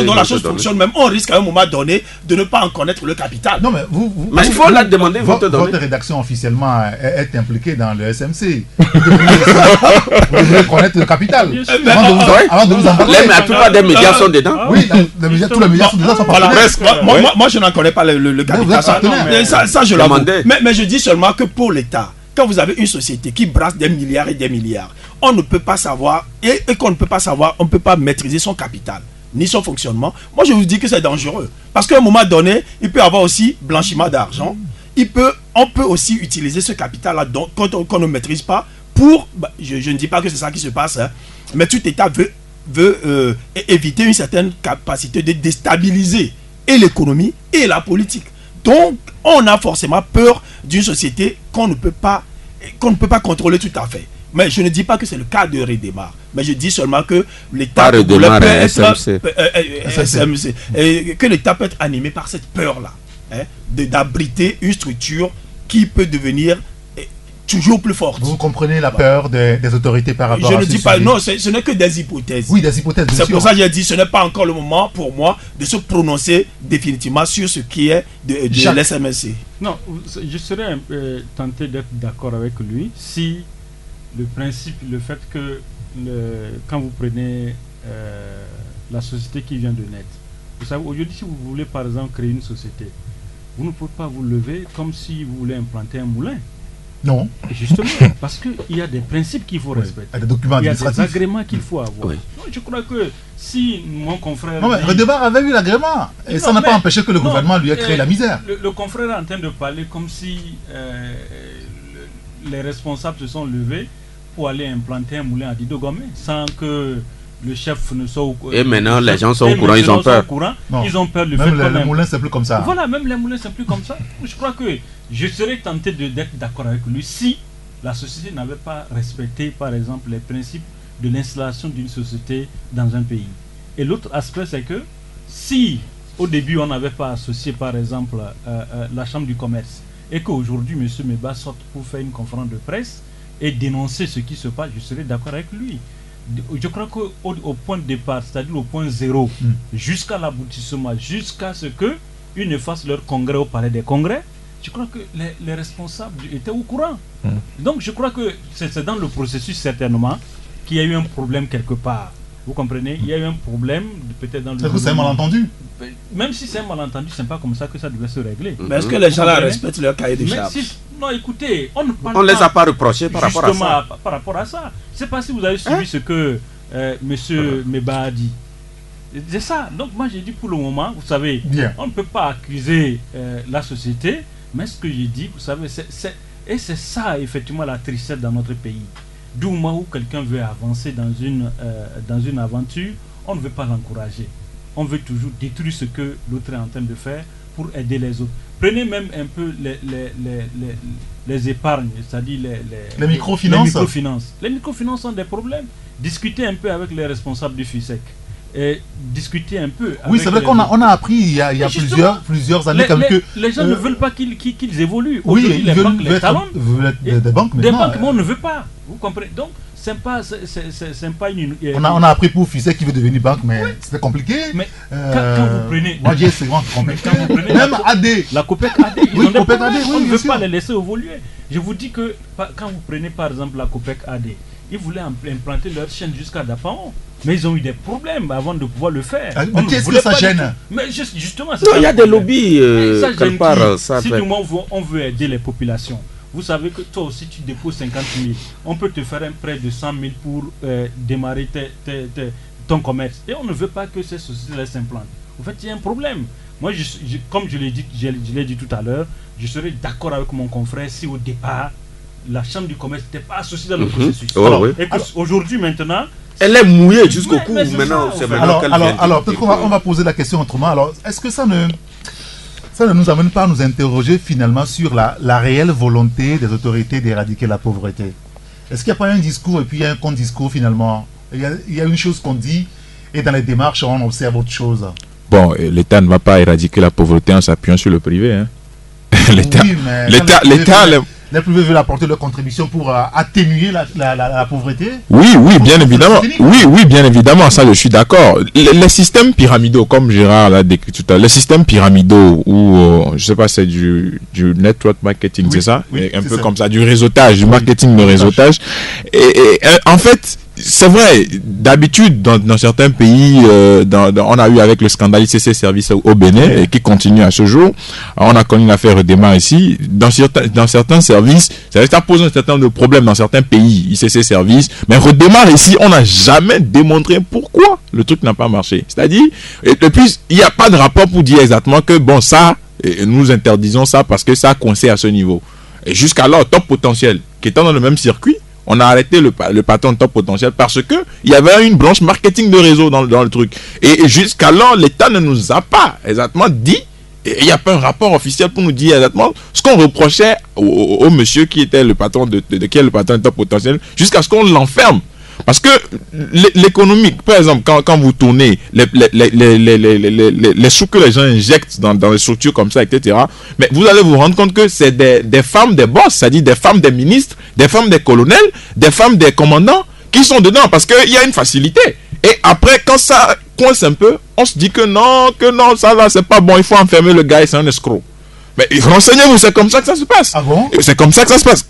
dont la chose fonctionne, même on risque à un moment donné de ne pas en connaître le capital. Non, mais il faut la demander, votre rédaction officiellement est impliquée dans le SMC. Vous devez connaître le capital. Avant de vous en parler. Mais la plupart des médias sont dedans. Oui, tous les médias sont dedans. Moi, je n'en connais pas le capital. Ça, je l'avoue. Mais je dis seulement que pour l'État, quand vous avez une société qui brasse des milliards et des milliards, on ne peut pas savoir, et qu'on ne peut pas savoir, on ne peut pas maîtriser son capital, ni son fonctionnement. Moi, je vous dis que c'est dangereux. Parce qu'à un moment donné, il peut y avoir aussi blanchiment d'argent. On peut aussi utiliser ce capital-là qu'on ne maîtrise pas pour... je ne dis pas que c'est ça qui se passe, hein, mais tout État veut éviter une certaine capacité de déstabiliser et l'économie et la politique. Donc, on a forcément peur d'une société qu'on ne peut pas contrôler tout à fait. Mais je ne dis pas que c'est le cas de Redémarre. Mais je dis seulement que l'État peut être animé par cette peur-là, hein, d'abriter une structure qui peut devenir toujours plus forte. Vous comprenez la peur des autorités par rapport à Je ce ne dis pas, sujet. non, ce n'est que des hypothèses. Oui, des hypothèses, bien C'est sûr. pour ça que j'ai dit, ce n'est pas encore le moment pour moi de se prononcer définitivement sur ce qui est de l'SMSC. Non, je serais tenté d'être d'accord avec lui si le principe, le fait que quand vous prenez la société qui vient de naître, vous savez, aujourd'hui, si vous voulez par exemple créer une société, vous ne pouvez pas vous lever comme si vous voulez implanter un moulin. Non. Justement, parce qu'il y a des principes qu'il faut respecter. Des documents Il y a des administratifs. agréments qu'il faut avoir. Oui. Donc, je crois que si mon confrère... Non, mais Redemar avait eu l'agrément. Et Non, ça n'a pas mais- empêché que le non, gouvernement lui ait créé la misère. Le confrère est en train de parler comme si les responsables se sont levés pour aller implanter un moulin à Didogomé sans que le chef ne soit au courant. Et maintenant, les gens sont au courant, ils ont peur. Non. Ils ont peur du fait Même qu'on le moulin, c'est plus comme ça. Voilà, même les moulins, c'est plus comme ça. Je crois que je serais tenté d'être d'accord avec lui si la société n'avait pas respecté, par exemple, les principes de l'installation d'une société dans un pays. Et l'autre aspect, c'est que si au début on n'avait pas associé, par exemple, la Chambre du commerce, et qu'aujourd'hui M. Meba sorte pour faire une conférence de presse et dénoncer ce qui se passe, je serais d'accord avec lui. Je crois qu'au point de départ, c'est-à-dire au point zéro, jusqu'à l'aboutissement, jusqu'à ce qu'ils ne fassent leur congrès au palais des congrès, je crois que les responsables étaient au courant. Donc je crois que c'est dans le processus certainement qu'il y a eu un problème quelque part. Vous comprenez? Il y a eu un problème peut-être dans le... C'est que c'est un malentendu. Même si c'est un malentendu, c'est pas comme ça que ça devait se régler. Mais est-ce que les gens là comprenez? respectent leur cahier de Mais charges? non, écoutez, on ne parle On ne les a pas reprochés par rapport à justement ça. par rapport à ça. C'est pas si vous avez suivi ce que M. Meba a dit. C'est ça. Donc moi j'ai dit pour le moment, vous savez, Bien. on ne peut pas accuser la société, mais ce que j'ai dit, vous savez, et c'est ça effectivement la tristesse dans notre pays. D'où moi où quelqu'un veut avancer dans une aventure, on ne veut pas l'encourager. On veut toujours détruire ce que l'autre est en train de faire pour aider les autres. Prenez même un peu les épargnes, c'est-à-dire Les microfinances. Les microfinances. Les microfinances ont des problèmes. Discutez un peu avec les responsables du FISEC. Et discuter un peu. Oui, c'est vrai qu'on a appris il y a justement, plusieurs années comme que... Les gens ne veulent pas qu'ils évoluent. Oui, Aujourd'hui, les banques les talonnent. des banques Des maintenant. banques, mais on ne veut pas. Vous comprenez? Donc, c'est pas une... On a appris pour Fisek qui veut devenir banque, mais c'était compliqué. Mais quand vous prenez... Moi, j'ai c'est grand compliqué. Quand vous prenez Même AD. La COPEC AD, ils Oui, ont des COPEC problèmes. AD, oui, On ne bien veut sûr. pas les laisser évoluer. Je vous dis que quand vous prenez par exemple la COPEC AD, ils voulaient implanter leur chaîne jusqu'à Dapaon. Mais ils ont eu des problèmes avant de pouvoir le faire. Mais On ne qu'est-ce voulait que ça pas du gêne? tout. Mais justement, c'est Non, ça il y a le des problème. lobbies Et ça quelque gêne part. qui? Ça Si fait- du moins on veut aider les populations, vous savez que toi aussi tu déposes 50 000, on peut te faire un prêt de 100 000 pour démarrer ton commerce. Et on ne veut pas que ces sociétés s'implantent. En fait, il y a un problème. Moi, comme je l'ai dit tout à l'heure, je serais d'accord avec mon confrère si au départ, la Chambre du commerce n'était pas associée dans le processus. Oh, oui. Et qu'aujourd'hui, maintenant, Elle est mouillée jusqu'au Mais cou. c'est Maintenant, ça, c'est en fait. maintenant qu'elle vient. Alors peut-être qu'on va poser la question autrement. Alors, est-ce que ça ne nous amène pas à nous interroger finalement sur la réelle volonté des autorités d'éradiquer la pauvreté? Est-ce qu'il n'y a pas un discours et puis il y a un contre-discours finalement? Il y a une chose qu'on dit et dans les démarches on observe autre chose. Bon, l'État ne va pas éradiquer la pauvreté en s'appuyant sur le privé. Hein. L'État, Oui, mais les privés veulent apporter leur contribution pour atténuer la pauvreté. Oui, bien évidemment. Oui, bien évidemment, ça je suis d'accord. Les systèmes pyramidaux, comme Gérard l'a décrit tout à l'heure, les systèmes pyramidaux où, je sais pas, c'est du network marketing, Oui, c'est ça? oui, Un c'est peu ça. comme ça, du réseautage, du marketing de réseautage. Et en fait, c'est vrai, d'habitude, dans certains pays, on a eu avec le scandale ICC Service au Bénin, et qui continue à ce jour. On a connu l'affaire Redemar ici. Dans certains services, ça pose un certain nombre de problèmes dans certains pays, ICC Service. Mais Redemar ici, on n'a jamais démontré pourquoi le truc n'a pas marché. C'est-à-dire, et puis, il n'y a pas de rapport pour dire exactement que, bon, ça, nous interdisons ça parce que ça a coincé à ce niveau. Et jusqu'alors, Top Potentiel, qui étant dans le même circuit, on a arrêté le patron de Top Potentiel parce que il y avait une branche marketing de réseau dans le truc. Et jusqu'alors, l'État ne nous a pas exactement dit, et il n'y a pas un rapport officiel pour nous dire exactement ce qu'on reprochait au monsieur qui était le patron qui est le patron de Top Potentiel, jusqu'à ce qu'on l'enferme. Parce que l'économique, par exemple, quand vous tournez les sous que les gens injectent dans les structures comme ça, etc., mais vous allez vous rendre compte que c'est des femmes des boss, c'est-à-dire des femmes des ministres, des femmes des colonels, des femmes des commandants qui sont dedans parce qu'il y a une facilité. Et après, quand ça coince un peu, on se dit que non, ça là, c'est pas bon, il faut enfermer le gars et c'est un escroc. Mais renseignez-vous, c'est comme ça que ça se passe. Ah bon? C'est comme ça que ça se passe.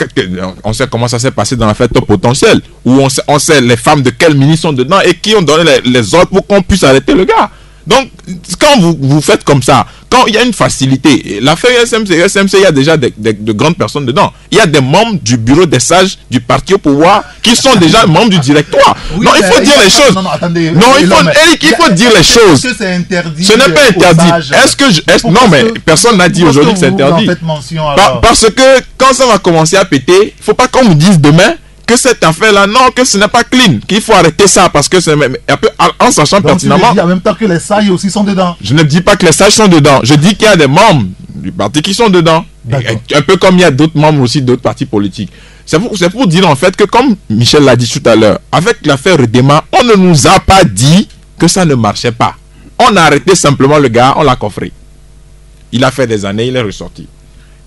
On sait comment ça s'est passé dans l'affaire Top Potentiel, où on sait les femmes de quel ministre sont dedans et qui ont donné les ordres pour qu'on puisse arrêter le gars. Donc, quand vous faites comme ça, quand il y a une facilité, l'affaire USMC, il y a déjà de grandes personnes dedans. Il y a des membres du bureau des sages du parti au pouvoir qui sont déjà membres du directoire. Oui, non, il faut dire les choses. Non, attendez. Non, il faut dire les choses. Est-ce que c'est interdit? Ce n'est pas interdit. Non, mais personne n'a dit aujourd'hui que c'est interdit. Parce que quand ça va commencer à péter, il ne faut pas qu'on nous dise demain que cette affaire-là, non, que ce n'est pas clean, qu'il faut arrêter ça parce que c'est en sachant donc pertinemment. En même temps que les sages aussi sont dedans. Je ne dis pas que les sages sont dedans. Je dis qu'il y a des membres du parti qui sont dedans. Un peu comme il y a d'autres membres aussi d'autres partis politiques. C'est pour dire en fait que, comme Michel l'a dit tout à l'heure, avec l'affaire Redema, on ne nous a pas dit que ça ne marchait pas. On a arrêté simplement le gars, on l'a coffré. Il a fait des années, il est ressorti.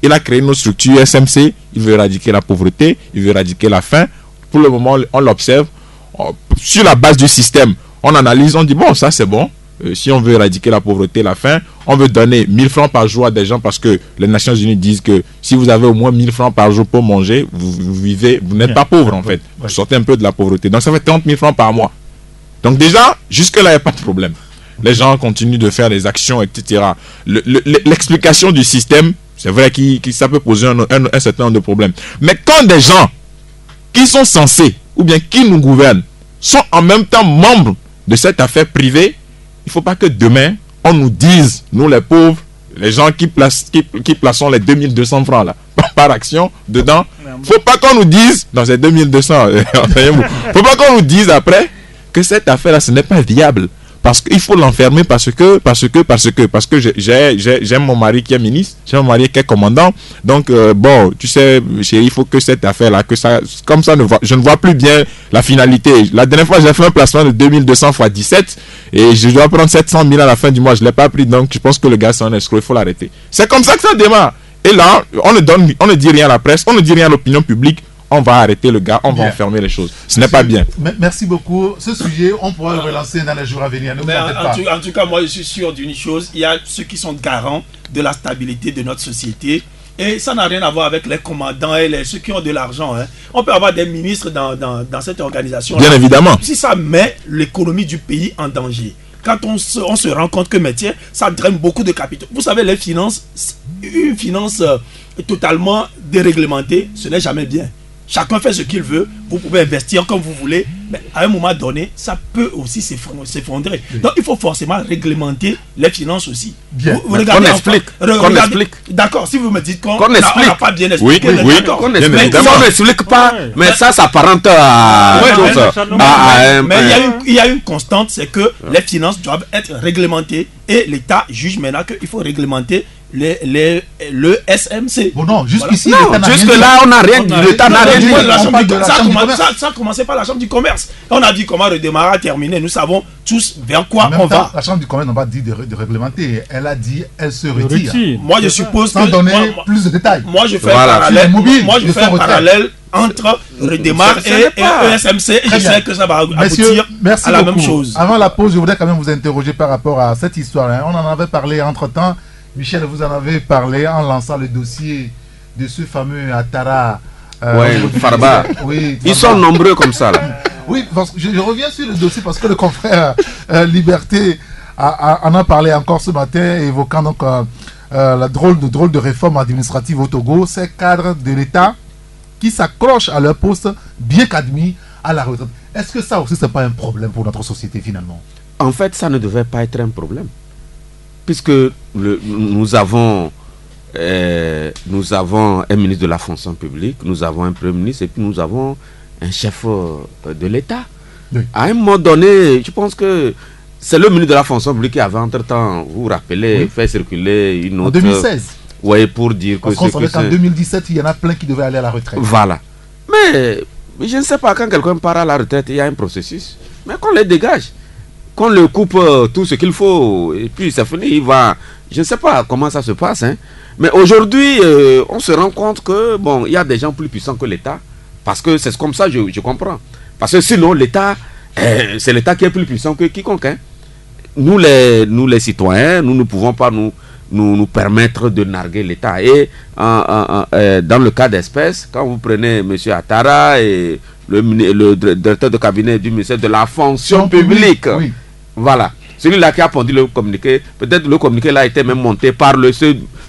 Il a créé nos structures SMC, il veut éradiquer la pauvreté, il veut éradiquer la faim. Pour le moment, on l'observe. Sur la base du système, on analyse, on dit, bon, ça c'est bon. Si on veut éradiquer la pauvreté, la faim, on veut donner 1000 francs par jour à des gens parce que les Nations Unies disent que si vous avez au moins 1000 francs par jour pour manger, vous n'êtes pas pauvre en fait. Vous sortez un peu de la pauvreté. Donc ça fait 30 000 francs par mois. Donc déjà, jusque-là, il n'y a pas de problème. Les gens continuent de faire des actions, etc. L'explication du système, c'est vrai que ça peut poser un certain nombre de problèmes. Mais quand des gens qui sont censés, ou bien qui nous gouvernent, sont en même temps membres de cette affaire privée, il ne faut pas que demain, on nous dise, nous les pauvres, les gens qui plaçons les 2200 francs là, par action dedans, il ne faut pas qu'on nous dise, dans ces 2200, il ne faut pas qu'on nous dise après que cette affaire-là, ce n'est pas viable. Parce qu'il faut l'enfermer parce que j'aime mon mari qui est ministre, j'aime mon mari qui est commandant. Donc, bon, tu sais, chérie, il faut que cette affaire-là, que ça, comme ça, je ne vois plus bien la finalité. La dernière fois, j'ai fait un placement de 2200 x 17 et je dois prendre 700 000 à la fin du mois. Je ne l'ai pas pris, donc je pense que le gars, c'est un escroc, il faut l'arrêter. C'est comme ça que ça démarre. Et là, on ne dit rien à la presse, on ne dit rien à l'opinion publique. On va arrêter le gars, on va enfermer les choses. Ce n'est pas bien. Merci beaucoup. Ce sujet, on pourra le relancer dans les jours à venir. En tout cas, moi, je suis sûr d'une chose. Il y a ceux qui sont garants de la stabilité de notre société. Et ça n'a rien à voir avec les commandants et ceux qui ont de l'argent. Hein. On peut avoir des ministres dans cette organisation. Bien évidemment. Si ça met l'économie du pays en danger. Quand on se rend compte que, mais tiens, ça draine beaucoup de capitaux. Vous savez, les finances, une finance totalement déréglementée, ce n'est jamais bien. Chacun fait ce qu'il veut, vous pouvez investir comme vous voulez, mais à un moment donné, ça peut aussi s'effondrer. Donc il faut forcément réglementer les finances aussi. Bien. Qu'on explique. D'accord, si vous me dites qu'on n'a pas bien expliqué, oui, d'accord. Mais on n'explique pas, mais ça s'apparente à... Mais il y a une constante, c'est que les finances doivent être réglementées et l'État juge maintenant qu'il faut réglementer le SMC. Bon non, jusqu'ici, jusque-là, on n'a rien dit. L'État n'a rien dit. Ça a commencé par la Chambre du commerce. On a dit comment redémarrer a terminé. Nous savons tous vers quoi on va. La Chambre du commerce n'a pas dit de réglementer. Elle a dit elle se retire. Moi, je suppose sans donner plus de détails. Moi, je fais un parallèle entre Redémarre et SMC. Et je sais que ça va aboutir à la même chose. Avant la pause, je voudrais quand même vous interroger par rapport à cette histoire. On en avait parlé entre-temps. Michel, vous en avez parlé en lançant le dossier de ce fameux Attara. Farba. Oui, ils sont nombreux comme ça. Là. Oui, parce que je reviens sur le dossier parce que le confrère Liberté en a parlé encore ce matin, évoquant donc la drôle de réforme administrative au Togo, ces cadres de l'État qui s'accrochent à leur poste bien qu'admis à la retraite. Est-ce que ça aussi, ce n'est pas un problème pour notre société finalement? En fait, ça ne devait pas être un problème. Puisque nous avons un ministre de la fonction publique, nous avons un premier ministre et puis nous avons un chef de l'État. Oui. À un moment donné, je pense que c'est le ministre de la fonction publique qui avait entre-temps, vous vous rappelez, fait circuler une autre... En 2016. Oui, pour dire parce qu'on savait qu'en 2017, il y en a plein qui devaient aller à la retraite. Voilà. Mais Mais je ne sais pas, quand quelqu'un part à la retraite, il y a un processus. Mais qu'on les dégage, qu'on le coupe tout ce qu'il faut, et puis c'est fini, il va... Je ne sais pas comment ça se passe, hein. Mais aujourd'hui, on se rend compte que, bon, il y a des gens plus puissants que l'État, parce que c'est comme ça, je comprends. Parce que sinon, l'État, c'est l'État qui est plus puissant que quiconque, hein. Nous les citoyens, nous ne pouvons pas nous permettre de narguer l'État. Et dans le cas d'espèce, quand vous prenez M. Attara et le directeur de cabinet du ministère de la fonction publique, oui. Voilà, celui-là qui a pondu le communiqué, peut-être le communiqué là a été même monté par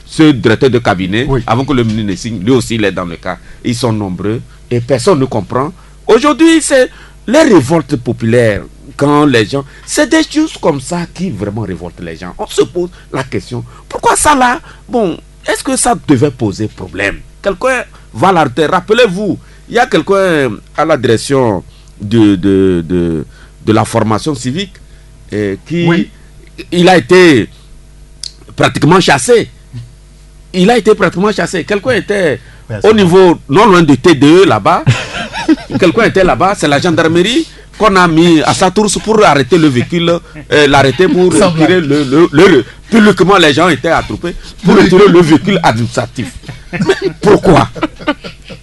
ce directeur de cabinet, oui. Avant que le ministre ne signe, lui aussi il est dans le cas. Ils sont nombreux et personne ne comprend. Aujourd'hui, c'est les révoltes populaires. Quand les gens, c'est des choses comme ça qui vraiment révoltent les gens. On se pose la question, pourquoi ça là? Bon, est-ce que ça devait poser problème? Quelqu'un va l'arrêter. Rappelez-vous, il y a quelqu'un à la direction de la formation civique qui, oui. Il a été pratiquement chassé. Quelqu'un était au niveau, non loin de T2 là-bas. Quelqu'un était là-bas, c'est la gendarmerie qu'on a mis à sa tour pour arrêter le véhicule, l'arrêter pour retirer le publiquement les gens étaient attroupés pour retirer le véhicule administratif. Mais pourquoi?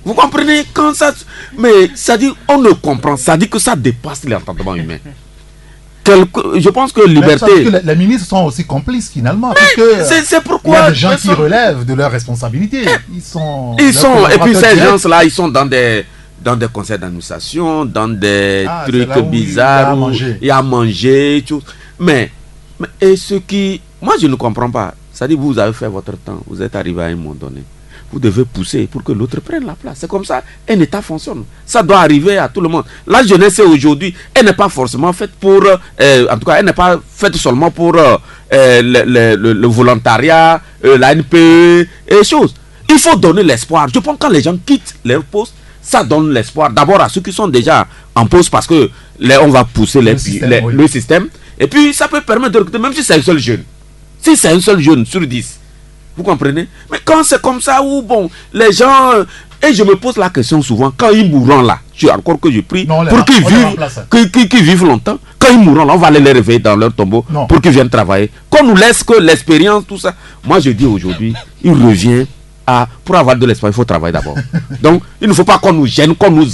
Vous comprenez quand ça... Mais ça dit, on ne comprend, ça dit que ça dépasse l'entendement humain. Je pense que liberté... Que les ministres sont aussi complices finalement. C'est pourquoi... Il y a des gens qui relèvent de leurs responsabilités. Ils sont et puis ces gens-là, ils sont dans des conseils d'administration, dans des trucs bizarres, il y a à manger, tout. Mais et ce qui... Moi, je ne comprends pas. Ça dit, vous avez fait votre temps, vous êtes arrivé à un moment donné. Vous devez pousser pour que l'autre prenne la place. C'est comme ça, un État fonctionne. Ça doit arriver à tout le monde. La jeunesse aujourd'hui, elle n'est pas forcément faite pour... en tout cas, elle n'est pas faite seulement pour le volontariat, la NPE et choses. Il faut donner l'espoir. Je pense que quand les gens quittent leur poste, ça donne l'espoir d'abord à ceux qui sont déjà en poste parce que on va pousser le système. Et puis ça peut permettre de recruter, même si c'est un seul jeune. Si c'est un seul jeune sur 10. Vous comprenez? Mais quand c'est comme ça où bon, les gens... Et je me pose la question souvent, quand ils mourront là, encore que je prie, pour qu'ils vivent longtemps, quand ils mourront là, on va aller les réveiller dans leur tombeau pour qu'ils viennent travailler. Qu'on nous laisse que l'expérience, tout ça. Moi je dis aujourd'hui, il revient pour avoir de l'espoir, il faut travailler d'abord. Donc, il ne faut pas qu'on nous gêne, qu'on nous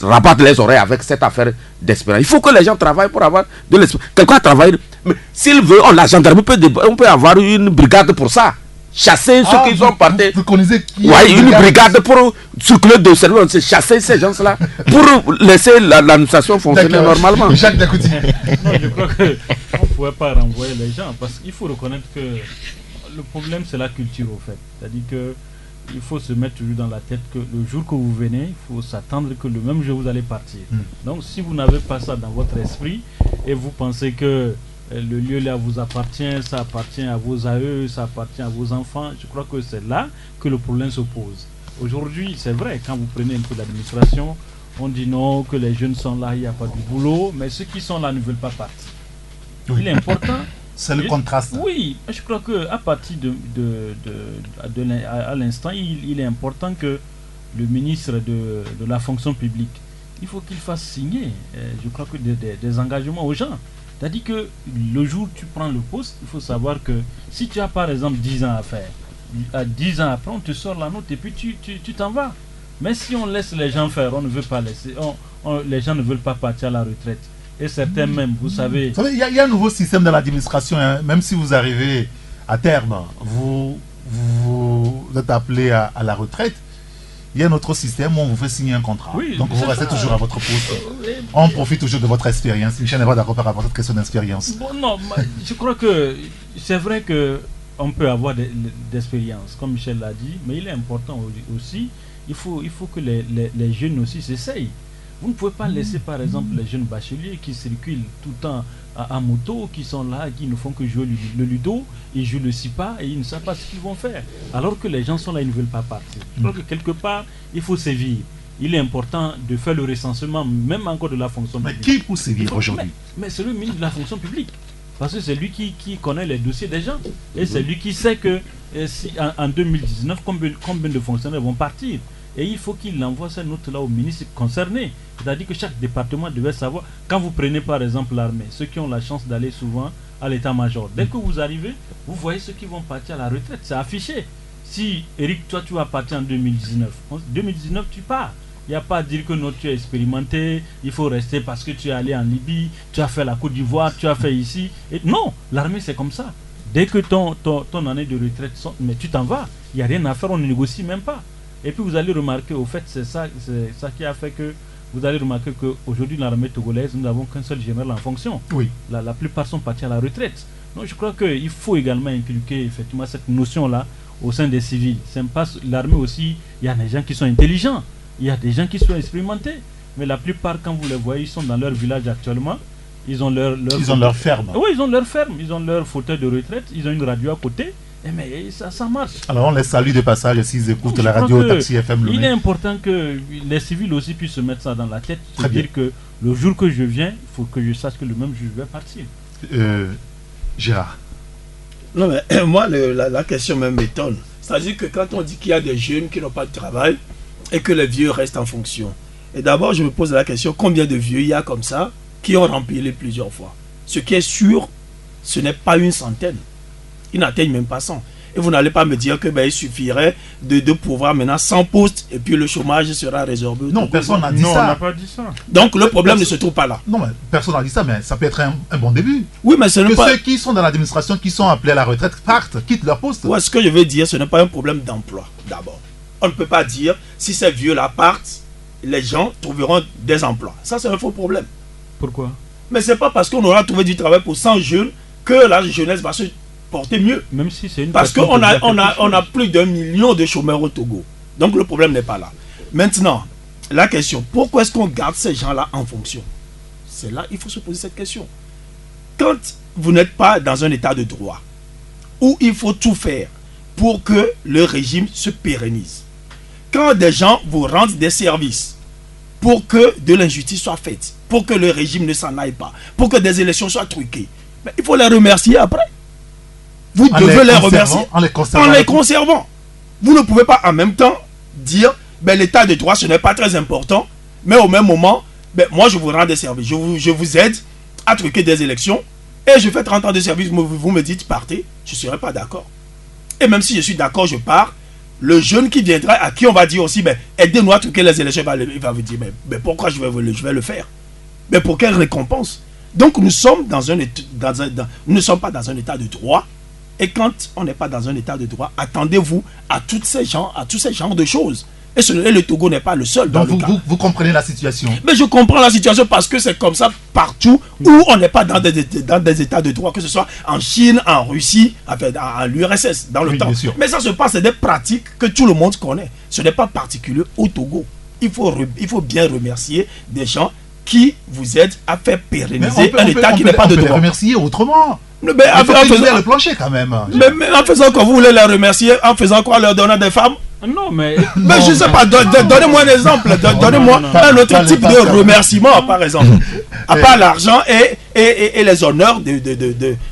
rabatte les oreilles avec cette affaire d'espérance. Il faut que les gens travaillent pour avoir de l'espoir. Quelqu'un travaille, mais s'il veut, la gendarmerie on peut avoir une brigade pour ça. Chasser ceux qui sont partis. Vous connaissez qui? Oui, une brigade pour circuler de service, chasser ces gens-là, pour laisser l'administration fonctionner normalement. Jacques Dakouti. Non, je crois qu'on ne pouvait pas renvoyer les gens, parce qu'il faut reconnaître que le problème, c'est la culture, au fait. C'est-à-dire qu'il faut se mettre toujours dans la tête que le jour que vous venez, il faut s'attendre que le même jour, vous allez partir. Donc, si vous n'avez pas ça dans votre esprit, et vous pensez que le lieu là vous appartient, ça appartient à vos aïeux, ça appartient à vos enfants, je crois que c'est là que le problème se pose. Aujourd'hui, c'est vrai, quand vous prenez un peu l'administration, on dit non, que les jeunes sont là, il n'y a pas de boulot, mais ceux qui sont là ne veulent pas partir. Oui. Il est important... C'est le contraste. Oui, je crois qu'à partir à l'instant, il est important que le ministre de la fonction publique, il faut qu'il fasse signer, je crois que des engagements aux gens. C'est-à-dire que le jour où tu prends le poste, il faut savoir que si tu as par exemple 10 ans à faire, à 10 ans après, on te sort la note et puis tu t'en vas. Mais si on laisse les gens faire, on ne veut pas laisser, les gens ne veulent pas partir à la retraite. Et certains même, vous savez... Il y a un nouveau système dans l'administration, hein. Même si vous arrivez à terme, vous êtes appelé à la retraite, il y a un autre système où on vous fait signer un contrat. Oui, donc vous restez toujours à votre poste. On profite toujours de votre expérience. Michel n'est pas d'accord par rapport à cette question d'expérience. Bon, non, je crois que c'est vrai qu'on peut avoir d'expérience, comme Michel l'a dit, mais il est important aussi, il faut que les jeunes aussi s'essayent. Vous ne pouvez pas laisser par exemple les jeunes bacheliers qui circulent tout le temps à moto, qui sont là, qui ne font que jouer le ludo, ils jouent le SIPA et ils ne savent pas ce qu'ils vont faire. Alors que les gens sont là, ils ne veulent pas partir. Je crois que quelque part, il faut sévir. Il est important de faire le recensement, même encore de la fonction publique. Mais qui peut sévir aujourd'hui? Mais c'est le ministre de la fonction publique. Parce que c'est lui qui connaît les dossiers des gens. Et c'est lui qui sait que si, en 2019, combien de fonctionnaires vont partir. Et il faut qu'il envoie cette note-là au ministre concerné. C'est-à-dire que chaque département devait savoir. Quand vous prenez par exemple l'armée, ceux qui ont la chance d'aller souvent à l'état-major, dès que vous arrivez, vous voyez ceux qui vont partir à la retraite. C'est affiché. Si, Eric, toi tu vas partir en 2019, en 2019 tu pars. Il n'y a pas à dire que non, tu es expérimenté, il faut rester parce que tu es allé en Libye, tu as fait la Côte d'Ivoire, tu as fait ici. Et non, l'armée c'est comme ça. Dès que ton année de retraite, mais tu t'en vas, il n'y a rien à faire, on ne négocie même pas. Et puis vous allez remarquer, au fait, c'est ça qui a fait que vous allez remarquer qu'aujourd'hui, dans l'armée togolaise, nous n'avons qu'un seul général en fonction. Oui. La plupart sont partis à la retraite. Donc je crois qu'il faut également inculquer effectivement cette notion-là au sein des civils. L'armée aussi, il y a des gens qui sont intelligents, il y a des gens qui sont expérimentés. Mais la plupart, quand vous les voyez, ils sont dans leur village actuellement. Ils ont leur ferme. Oui, ils ont leur ferme, ils ont leur fauteuil de retraite, ils ont une radio à côté. Mais ça marche. Alors on les salue de passage s'ils écoutent la radio Taxi FM. Il est important que les civils aussi puissent se mettre ça dans la tête. C'est-à-dire que le jour que je viens, il faut que je sache que le même jour je vais partir. Gérard. Non mais moi la question même m'étonne. C'est-à-dire que quand on dit qu'il y a des jeunes qui n'ont pas de travail et que les vieux restent en fonction. Et d'abord je me pose la question, combien de vieux il y a comme ça qui ont rempli plusieurs fois? Ce qui est sûr, ce n'est pas une centaine. Ils n'atteignent même pas 100. Et vous n'allez pas me dire que il suffirait de pouvoir maintenant 100 postes et puis le chômage sera résorbé. Non, personne n'a dit ça. Non, on n'a pas dit ça. Donc le problème ne se trouve pas là. Non, mais personne n'a dit ça, mais ça peut être un bon début. Oui, mais ce n'est pas... ceux qui sont dans l'administration, qui sont appelés à la retraite, partent, quittent leur poste. Ouais, ce que je veux dire, ce n'est pas un problème d'emploi, d'abord. On ne peut pas dire, si ces vieux-là partent, les gens trouveront des emplois. Ça, c'est un faux problème. Pourquoi? Mais ce n'est pas parce qu'on aura trouvé du travail pour 100 jeunes que la jeunesse va se porter mieux. Même si c'est une parce qu'on a plus d'1 million de chômeurs au Togo. Donc le problème n'est pas là. Maintenant, la question, pourquoi est-ce qu'on garde ces gens-là en fonction? C'est là il faut se poser cette question. Quand vous n'êtes pas dans un état de droit, où il faut tout faire pour que le régime se pérennise, quand des gens vous rendent des services pour que de l'injustice soit faite, pour que le régime ne s'en aille pas, pour que des élections soient truquées, mais il faut les remercier après. Vous devez les remercier en les conservant. Vous ne pouvez pas en même temps dire l'état de droit ce n'est pas très important, mais au même moment, moi je vous rends des services, je vous aide à truquer des élections et je fais 30 ans de service, vous me dites partez, je ne serai pas d'accord. Et même si je suis d'accord, je pars, le jeune qui viendra, à qui on va dire aussi aidez-nous à truquer les élections, il va vous dire mais pourquoi je vais le faire? Mais pour quelle récompense? Donc nous sommes nous ne sommes pas dans un état de droit. Et quand on n'est pas dans un état de droit, attendez-vous à tous ces genres de choses. Et le Togo n'est pas le seul. Donc vous comprenez la situation? Mais je comprends la situation parce que c'est comme ça partout où on n'est pas dans des états de droit, que ce soit en Chine, en Russie, en l'URSS, dans le temps. Mais ça se passe, c'est des pratiques que tout le monde connaît. Ce n'est pas particulier au Togo. Il faut bien remercier des gens qui vous aident à faire pérenniser un état qui n'est pas de droit. On peut les remercier autrement. Mais en faisant le plancher quand même. Mais en faisant quoi? Vous voulez les remercier en faisant quoi? Leur donner des femmes? Non, mais je ne sais pas, donnez-moi un exemple. Donnez-moi un autre type de remerciement, par exemple. À part l'argent et les honneurs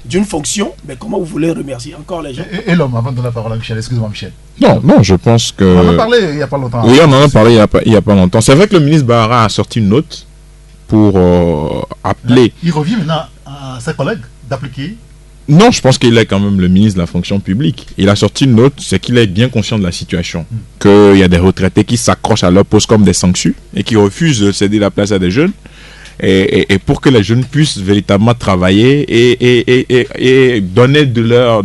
d'une fonction, mais comment vous voulez remercier encore les gens? Et l'homme, avant de donner la parole à Michel, excuse-moi Michel. Non, je pense que... On en a parlé il n'y a pas longtemps. Oui, on en a parlé il n'y a pas longtemps. C'est vrai que le ministre Bahara a sorti une note pour appeler... Il revient maintenant à ses collègues d'appliquer. Non, je pense qu'il est quand même le ministre de la fonction publique. Il a sorti une note, c'est qu'il est bien conscient de la situation. Qu'il y a des retraités qui s'accrochent à leur poste comme des sangsues et qui refusent de céder la place à des jeunes. Et pour que les jeunes puissent véritablement travailler et donner de leur...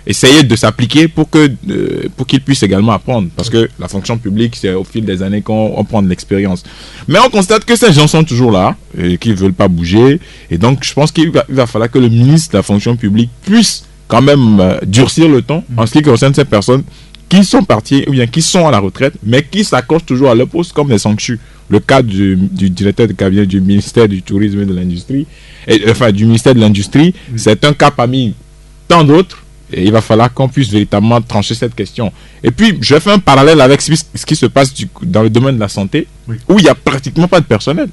essayer de s'appliquer pour qu'ils puissent également apprendre. Parce que la fonction publique, c'est au fil des années qu'on prend de l'expérience. Mais on constate que ces gens sont toujours là, et qu'ils ne veulent pas bouger. Et donc, je pense qu'il va falloir que le ministre de la fonction publique puisse quand même durcir le ton en ce qui concerne ces personnes qui sont partis, ou bien qui sont à la retraite, mais qui s'accrochent toujours à leur poste comme des sangsues. Le cas du directeur de cabinet du ministère du Tourisme et de l'Industrie, du ministère de l'Industrie, c'est un cas parmi tant d'autres. Et il va falloir qu'on puisse véritablement trancher cette question. Et puis, je fais un parallèle avec ce qui se passe dans le domaine de la santé, où il n'y a pratiquement pas de personnel.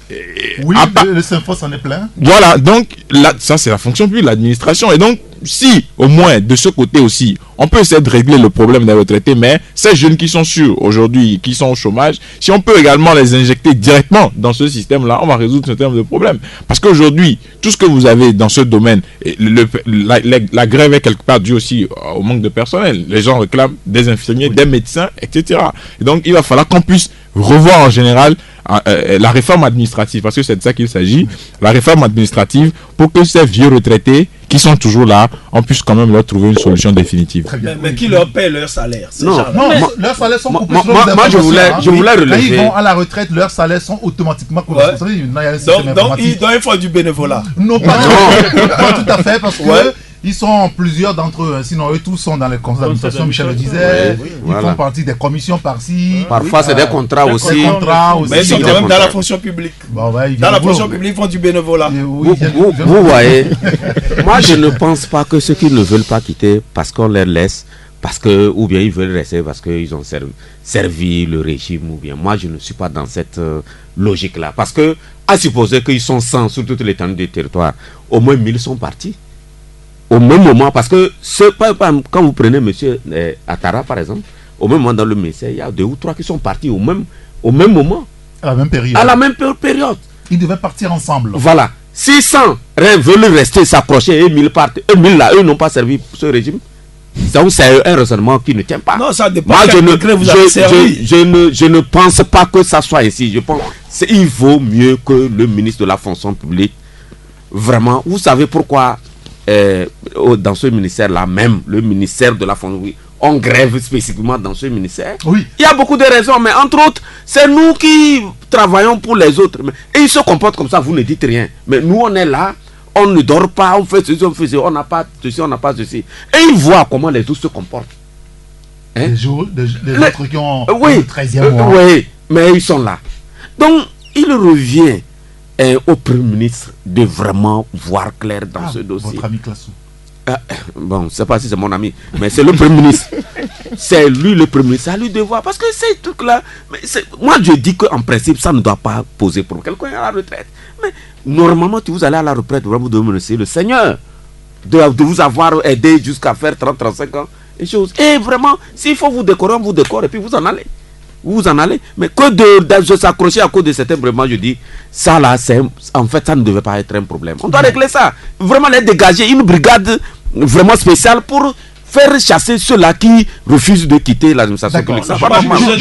Le Synfos en est plein. Voilà, donc là, ça c'est la fonction publique, l'administration. Et donc, si au moins de ce côté aussi, on peut essayer de régler le problème des retraités, mais ces jeunes qui sont sûrs aujourd'hui, qui sont au chômage, si on peut également les injecter directement dans ce système-là, on va résoudre ce terme de problème. Parce qu'aujourd'hui, tout ce que vous avez dans ce domaine, la grève est quelque part due aussi au manque de personnel. Les gens réclament des infirmiers, des médecins, etc. Et donc, il va falloir qu'on puisse revoir en général la réforme administrative, parce que c'est de ça qu'il s'agit, la réforme administrative, pour que ces vieux retraités qui sont toujours là, on puisse quand même leur trouver une solution définitive. Mais qui leur paie leur salaire? Non, leurs salaires sont coupés. Moi, je voulais relever. Quand ils vont à la retraite, leurs salaires sont automatiquement coupés. Donc, il faut du bénévolat. Non, pas tout à fait, parce que ils sont plusieurs d'entre eux, sinon eux tous sont dans les conseils d'administration, Michel le disait, ils font partie des commissions par-ci. Parfois c'est des contrats aussi. Mais ils sont quand même dans la fonction publique. Dans la fonction publique, ils font du bénévolat. Vous voyez, moi je ne pense pas que ceux qui ne veulent pas quitter parce qu'on les laisse, parce que, ou bien ils veulent rester parce qu'ils ont servi le régime, ou bien moi je ne suis pas dans cette logique-là. Parce que, à supposer qu'ils sont 100 sur toute l'étendue du territoire, au moins 1000 sont partis. Au même moment, parce que quand vous prenez M. Attara par exemple, au même moment dans le ministère, il y a 2 ou 3 qui sont partis au même moment. À la même période. À la même période. Ils devaient partir ensemble. Voilà. 600 veulent rester s'accrocher et 1000 partent. Et 1000 là, eux n'ont pas servi pour ce régime. Donc c'est un raisonnement qui ne tient pas. Non, ça dépend. Moi, je ne pense pas que ça soit ainsi. Je pense qu'il vaut mieux que le ministre de la fonction publique, vraiment, vous savez pourquoi dans ce ministère-là même, le ministère de la fonction publique, on grève spécifiquement dans ce ministère. Oui. Il y a beaucoup de raisons, mais entre autres, c'est nous qui travaillons pour les autres. Et ils se comportent comme ça, vous ne dites rien. Mais nous, on est là, on ne dort pas, on fait ceci, on n'a pas ceci, on n'a pas ceci. Et ils voient comment les autres se comportent. Hein? Les autres qui ont le 13e mois. Oui, mais ils sont là. Donc, il revient au Premier ministre de vraiment voir clair dans ce dossier. Votre ami Classou. Bon, je ne sais pas si c'est mon ami, mais c'est le Premier ministre. C'est lui le Premier ministre, c'est à lui de voir. Parce que ces trucs-là, moi je dis qu'en principe, ça ne doit pas poser problème. Quelqu'un est à la retraite. Mais normalement, si vous allez à la retraite, vous devez remercier le Seigneur de vous avoir aidé jusqu'à faire 30-35 ans. Et vraiment, s'il faut vous décorer, on vous décore et puis vous en allez. Vous en allez. Mais que de s'accrocher à cause de certains, vraiment, je dis, ça là, en fait, ça ne devait pas être un problème. On doit régler ça. Vraiment, les dégager une brigade vraiment spéciale pour faire chasser ceux-là qui refusent de quitter l'administration publique. On n'a pas besoin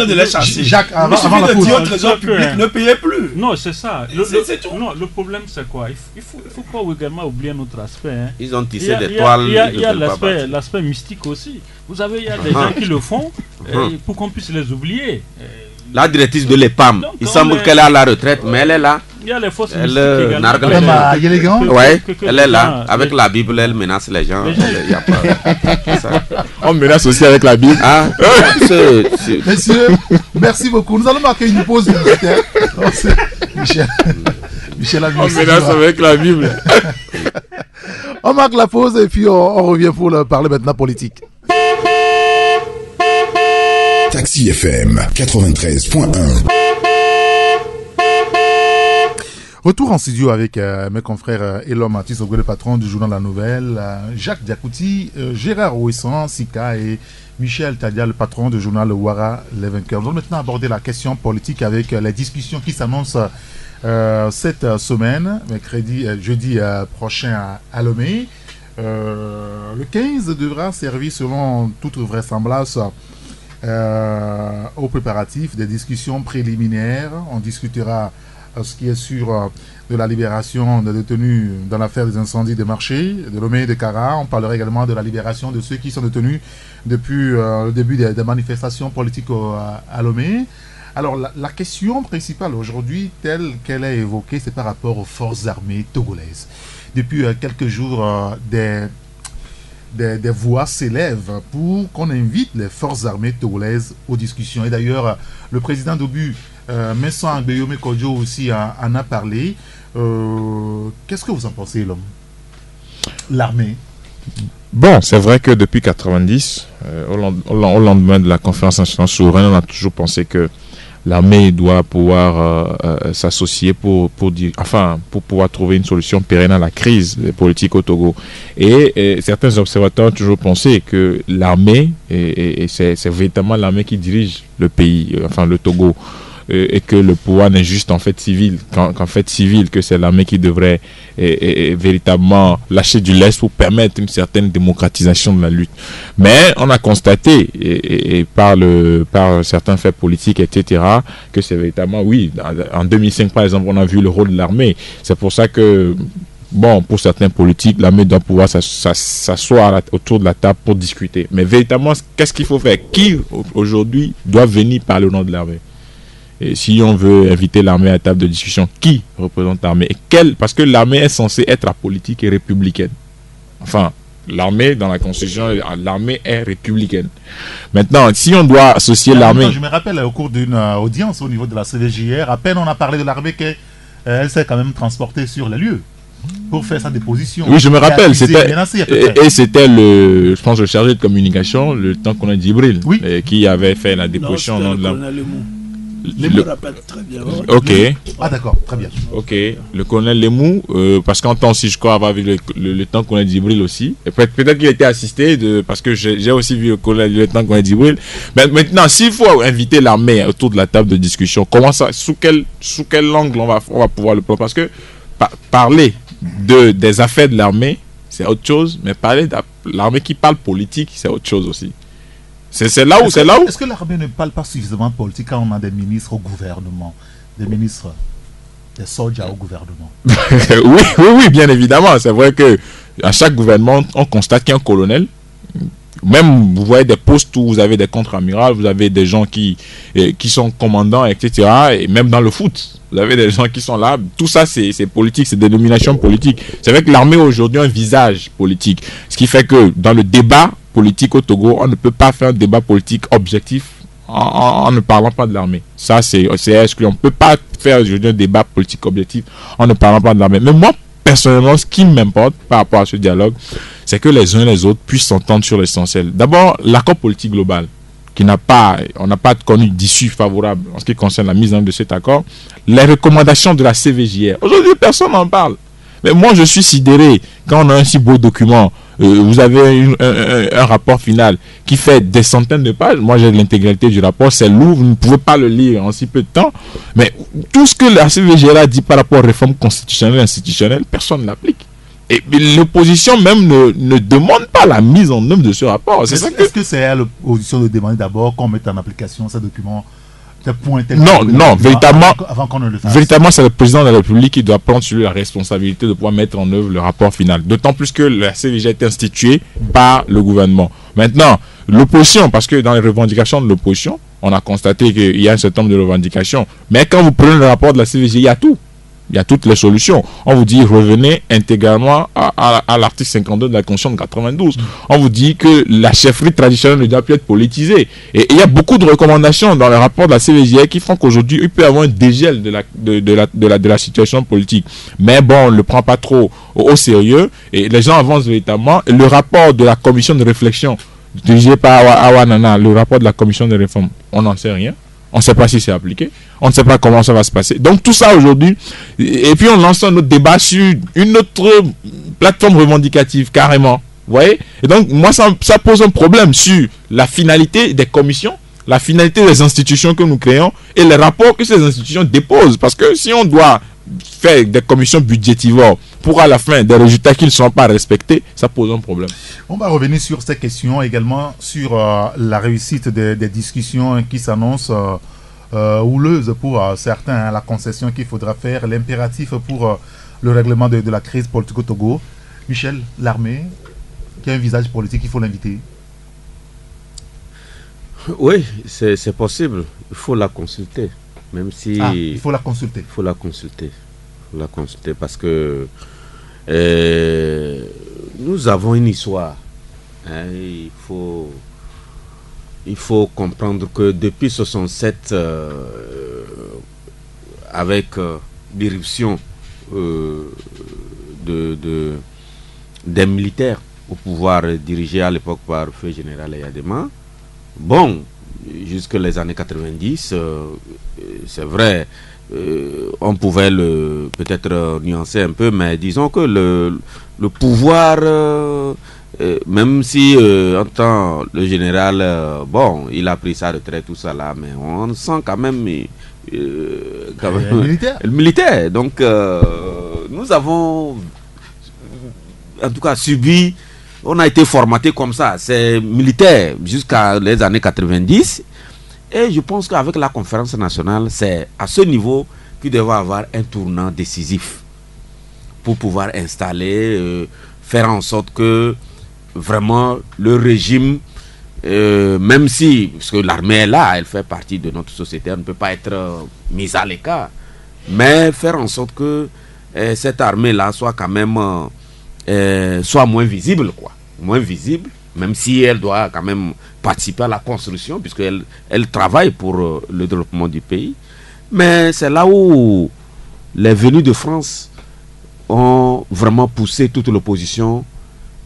de les chasser. Jacques, avant la pause. Le trésor public ne payait plus. Non, c'est ça. Le problème, c'est quoi? Il faut pas également oublier notre aspect. Hein. Ils ont tissé des toiles. Il y a l'aspect mystique aussi. Vous avez, il y a des gens qui le font pour qu'on puisse les oublier. La directrice de l'EPAM, il semble qu'elle est à la retraite, mais elle est là. Il y a les fausses mystiques également. Ouais, elle est là. Avec la Bible, elle menace les gens. Il y a pas ça. On menace aussi avec la Bible. Ah, messieurs, merci beaucoup. Nous allons marquer une pause. Michel a on menace avec la Bible. On marque la pause et puis on revient pour parler maintenant politique. Taxi FM 93.1. Retour en studio avec mes confrères Elom Mathis, le patron du journal La Nouvelle, Jacques Diakouti, Gérard Ouessan, Sika et Michel Tadia, le patron du journal Ouara Les Vainqueurs. Nous allons maintenant aborder la question politique avec les discussions qui s'annoncent cette semaine, jeudi prochain à Lomé. Le 15 devra servir selon toute vraisemblance aux préparatifs des discussions préliminaires. On discutera ce qui est sûr de la libération des détenus dans l'affaire des incendies des marchés de Lomé et de Kara. On parlera également de la libération de ceux qui sont détenus depuis le début des manifestations politiques à Lomé. Alors la question principale aujourd'hui, telle qu'elle est évoquée, c'est par rapport aux forces armées togolaises. Depuis quelques jours, des voix s'élèvent pour qu'on invite les forces armées togolaises aux discussions. Et d'ailleurs, le président d'Obu, Messan Agbeyome Kodjo aussi en a parlé. Qu'est-ce que vous en pensez, l'homme? L'armée. Bon, c'est vrai que depuis 90, au lendemain de la conférence nationale souveraine, on a toujours pensé que l'armée doit pouvoir s'associer pour pouvoir trouver une solution pérenne à la crise politique au Togo. Et certains observateurs ont toujours pensé que l'armée, c'est véritablement l'armée qui dirige le pays, le Togo, et que le pouvoir n'est juste en fait civil, que c'est l'armée qui devrait véritablement lâcher du lest pour permettre une certaine démocratisation de la lutte. Mais on a constaté, par certains faits politiques, etc., que c'est véritablement, oui, en 2005 par exemple, on a vu le rôle de l'armée. C'est pour ça que, bon, pour certains politiques, l'armée doit pouvoir s'asseoir autour de la table pour discuter. Mais véritablement, qu'est-ce qu'il faut faire? Qui aujourd'hui doit venir parler au nom de l'armée? Et si on veut inviter l'armée à la table de discussion, qui représente l'armée? Parce que l'armée est censée être apolitique et républicaine. Enfin, l'armée, dans la Constitution, l'armée est républicaine. Maintenant, si on doit associer l'armée... Je me rappelle, au cours d'une audience au niveau de la CVJR, à peine on a parlé de l'armée qu'elle s'est quand même transportée sur les lieux pour faire sa déposition. Oui, je me rappelle, c'était je pense, le chargé de communication, le temps qu'on a Djibril, qui avait fait la déposition au nom de l'armée. Je me rappelle très bien. Ok. Ah d'accord, très bien. Ok. Le colonel Lemou, parce qu'en temps aussi, je crois avoir vu le temps qu'on a Djibril aussi. Et peut-être qu'il était assisté parce que j'ai aussi vu le temps qu'on a Djibril. Mais maintenant, s'il faut inviter l'armée autour de la table de discussion, comment ça, sous quel angle on va pouvoir le prendre? Parce que parler des affaires de l'armée, c'est autre chose, mais parler de l'armée qui parle politique, c'est autre chose aussi. C'est là où... Est-ce que l'armée ne parle pas suffisamment politique quand on a des ministres au gouvernement, des soldats au gouvernement? oui, bien évidemment. C'est vrai que à chaque gouvernement, on constate qu'il y a un colonel. Même, vous voyez des postes où vous avez des contre-amirals, vous avez des gens qui sont commandants, etc. Et même dans le foot, vous avez des gens qui sont là. Tout ça, c'est politique, c'est des nominations politiques. C'est vrai que l'armée aujourd'hui a un visage politique. Ce qui fait que dans le débat politique au Togo, on ne peut pas faire un débat politique objectif en ne parlant pas de l'armée. Ça, c'est exclu. On ne peut pas faire aujourd'hui un débat politique objectif en ne parlant pas de l'armée. Mais moi, personnellement, ce qui m'importe par rapport à ce dialogue, c'est que les uns et les autres puissent s'entendre sur l'essentiel. D'abord, l'accord politique global, on n'a pas connu d'issue favorable en ce qui concerne la mise en œuvre de cet accord. Les recommandations de la CVJR. Aujourd'hui, personne n'en parle. Mais moi, je suis sidéré quand on a un si beau document. Vous avez un rapport final qui fait des centaines de pages. Moi, j'ai l'intégralité du rapport. C'est lourd. Vous ne pouvez pas le lire en si peu de temps. Mais tout ce que la CVJR a dit par rapport aux réformes constitutionnelles et institutionnelles, personne ne l'applique. Et l'opposition même ne demande pas la mise en œuvre de ce rapport. Est-ce que c'est à l'opposition de demander d'abord qu'on mette en application ce document? Non, véritablement, avant qu'on ne le fasse. Véritablement, c'est le président de la République qui doit prendre sur lui la responsabilité de pouvoir mettre en œuvre le rapport final. D'autant plus que la CVJ a été instituée par le gouvernement. Maintenant, l'opposition, parce que dans les revendications de l'opposition, on a constaté qu'il y a un certain nombre de revendications. Mais quand vous prenez le rapport de la CVJ, il y a tout. Il y a toutes les solutions. On vous dit revenez intégralement à l'article 52 de la Constitution de 92. On vous dit que la chefferie traditionnelle ne doit plus être politisée. Et il y a beaucoup de recommandations dans le rapport de la CVJR qui font qu'aujourd'hui, il peut y avoir un dégel de la situation politique. Mais bon, on ne le prend pas trop au sérieux. Et les gens avancent véritablement. Et le rapport de la commission de réflexion dirigée par Awanana, le rapport de la commission de réforme, on n'en sait rien. On ne sait pas si c'est appliqué. On ne sait pas comment ça va se passer. Donc tout ça aujourd'hui, et puis on lance un autre débat sur une autre plateforme revendicative, carrément. Vous voyez? Et donc moi, ça pose un problème sur la finalité des commissions, la finalité des institutions que nous créons et les rapports que ces institutions déposent. Parce que si on doit faire des commissions budgétivores pour à la fin des résultats qui ne sont pas respectés, ça pose un problème. On va revenir sur ces questions également, sur la réussite des discussions qui s'annoncent houleuses pour certains, la concession qu'il faudra faire, l'impératif pour le règlement de la crise politique au Togo. Michel, l'armée, qui a un visage politique, il faut l'inviter. Oui, c'est possible. Il faut la consulter. Même si il faut la consulter. Il faut la consulter. Il faut la consulter parce que nous avons une histoire. Hein, il faut comprendre que depuis 67, avec l'irruption des militaires au pouvoir dirigé à l'époque par le feu général Eyadema, bon, jusque les années 90, c'est vrai, on pouvait peut-être nuancer un peu, mais disons que le pouvoir, même si en temps le général, bon, il a pris sa retraite, tout ça là, mais on sent quand même, le militaire. Donc, nous avons, en tout cas, subi. On a été formaté comme ça, c'est militaire jusqu'à les années 90. Et je pense qu'avec la conférence nationale, c'est à ce niveau qu'il devait avoir un tournant décisif pour pouvoir installer, faire en sorte que vraiment le régime, même si, parce que l'armée est là, elle fait partie de notre société, elle ne peut pas être mise à l'écart, mais faire en sorte que cette armée-là soit quand même... soit moins visible, quoi. Moins visible, même si elle doit quand même participer à la construction, puisqu'elle travaille pour le développement du pays. Mais c'est là où les venus de France ont vraiment poussé toute l'opposition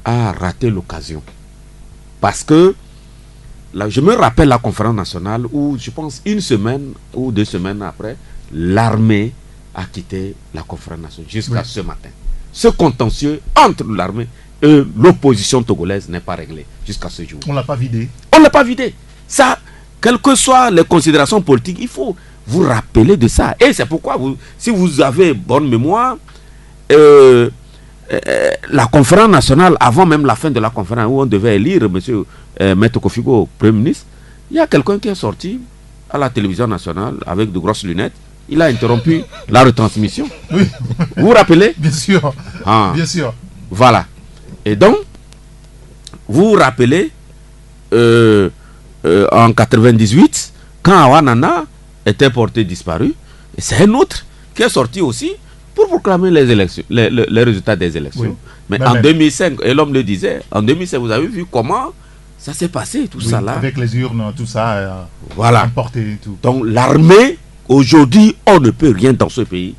à rater l'occasion. Parce que, là, je me rappelle la conférence nationale où, je pense, 1 semaine ou 2 semaines après, l'armée a quitté la conférence nationale jusqu'à ce matin. Ce contentieux entre l'armée et l'opposition togolaise n'est pas réglé jusqu'à ce jour. On ne l'a pas vidé. On ne l'a pas vidé. Ça, quelles que soient les considérations politiques, il faut vous rappeler de ça. Et c'est pourquoi, si vous avez bonne mémoire, la conférence nationale, avant même la fin de la conférence, où on devait élire M. Maître Kofigo Premier ministre, il y a quelqu'un qui est sorti à la télévision nationale avec de grosses lunettes. Il a interrompu la retransmission. Oui. Vous vous rappelez? Bien sûr. Bien sûr. Voilà. Et donc, vous vous rappelez, en 98, quand Awanana était porté disparu, c'est un autre qui est sorti aussi pour proclamer les élections, les résultats des élections. Oui. Mais en 2005, et l'homme le disait, en 2005, vous avez vu comment ça s'est passé, tout ça là. Avec les urnes, tout ça, voilà. Emporté et tout. Donc l'armée, aujourd'hui, on ne peut rien dans ce pays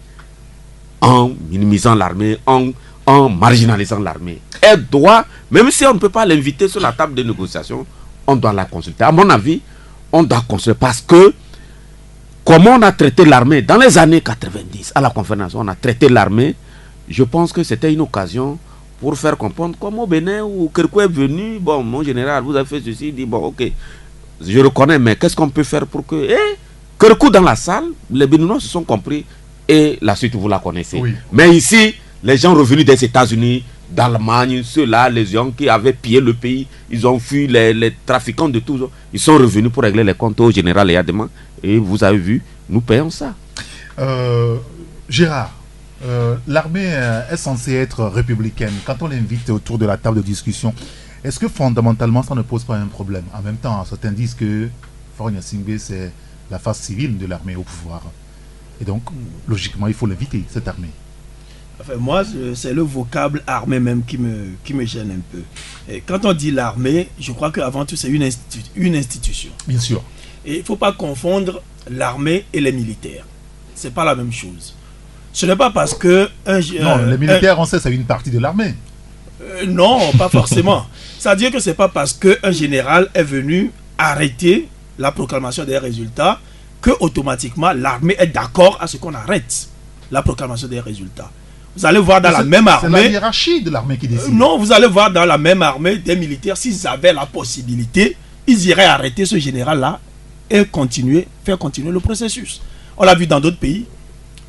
en minimisant l'armée, en marginalisant l'armée. Elle doit, même si on ne peut pas l'inviter sur la table de négociation, on doit la consulter. À mon avis, on doit consulter parce que comment on a traité l'armée dans les années 90 à la conférence, on a traité l'armée. Je pense que c'était une occasion pour faire comprendre comme au Bénin où Kerkou est venu, bon, mon général, vous avez fait ceci, dit bon, ok, je reconnais, mais qu'est-ce qu'on peut faire pour que... Kerkou dans la salle, les Béninois se sont compris et la suite vous la connaissez. Oui. Mais ici, les gens revenus des États-Unis, d'Allemagne, ceux-là, les gens qui avaient pillé le pays, ils ont fui les trafiquants de tous, ils sont revenus pour régler les comptes au général et à demain. Et vous avez vu, nous payons ça. Gérard, l'armée est censée être républicaine. Quand on l'invite autour de la table de discussion, est-ce que fondamentalement ça ne pose pas un problème? En même temps, certains disent que Faure Gnassingbé, c'est la face civile de l'armée au pouvoir. Et donc, logiquement, il faut l'inviter, cette armée. Enfin, moi, c'est le vocable armée même qui me gêne un peu. Et quand on dit l'armée, je crois qu'avant tout, c'est une institution. Bien sûr. Et il ne faut pas confondre l'armée et les militaires. Ce n'est pas la même chose. Ce n'est pas parce que... non, les militaires, on sait, c'est une partie de l'armée. Non, pas forcément. C'est-à-dire que ce n'est pas parce qu'un général est venu arrêter la proclamation des résultats que automatiquement l'armée est d'accord à ce qu'on arrête la proclamation des résultats. Vous allez voir dans la même armée... C'est la hiérarchie de l'armée qui décide. Non, vous allez voir dans la même armée des militaires, s'ils avaient la possibilité, ils iraient arrêter ce général-là et faire continuer le processus. On l'a vu dans d'autres pays.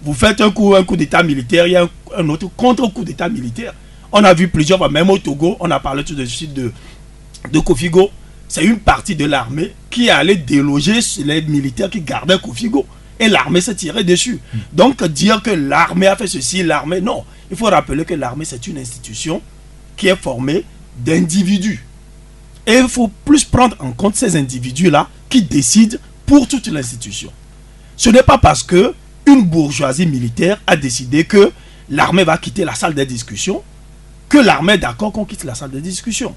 Vous faites un coup d'état militaire, il y a un autre contre-coup d'état militaire. On a vu plusieurs fois, même au Togo, on a parlé tout de suite de Kofigo. C'est une partie de l'armée qui allait déloger les militaires qui gardaient Kofigo. Et l'armée s'est tirée dessus. Donc dire que l'armée a fait ceci, l'armée, non. Il faut rappeler que l'armée, c'est une institution qui est formée d'individus. Et il faut plus prendre en compte ces individus-là qui décident pour toute l'institution. Ce n'est pas parce que une bourgeoisie militaire a décidé que l'armée va quitter la salle des discussions que l'armée est d'accord qu'on quitte la salle des discussions.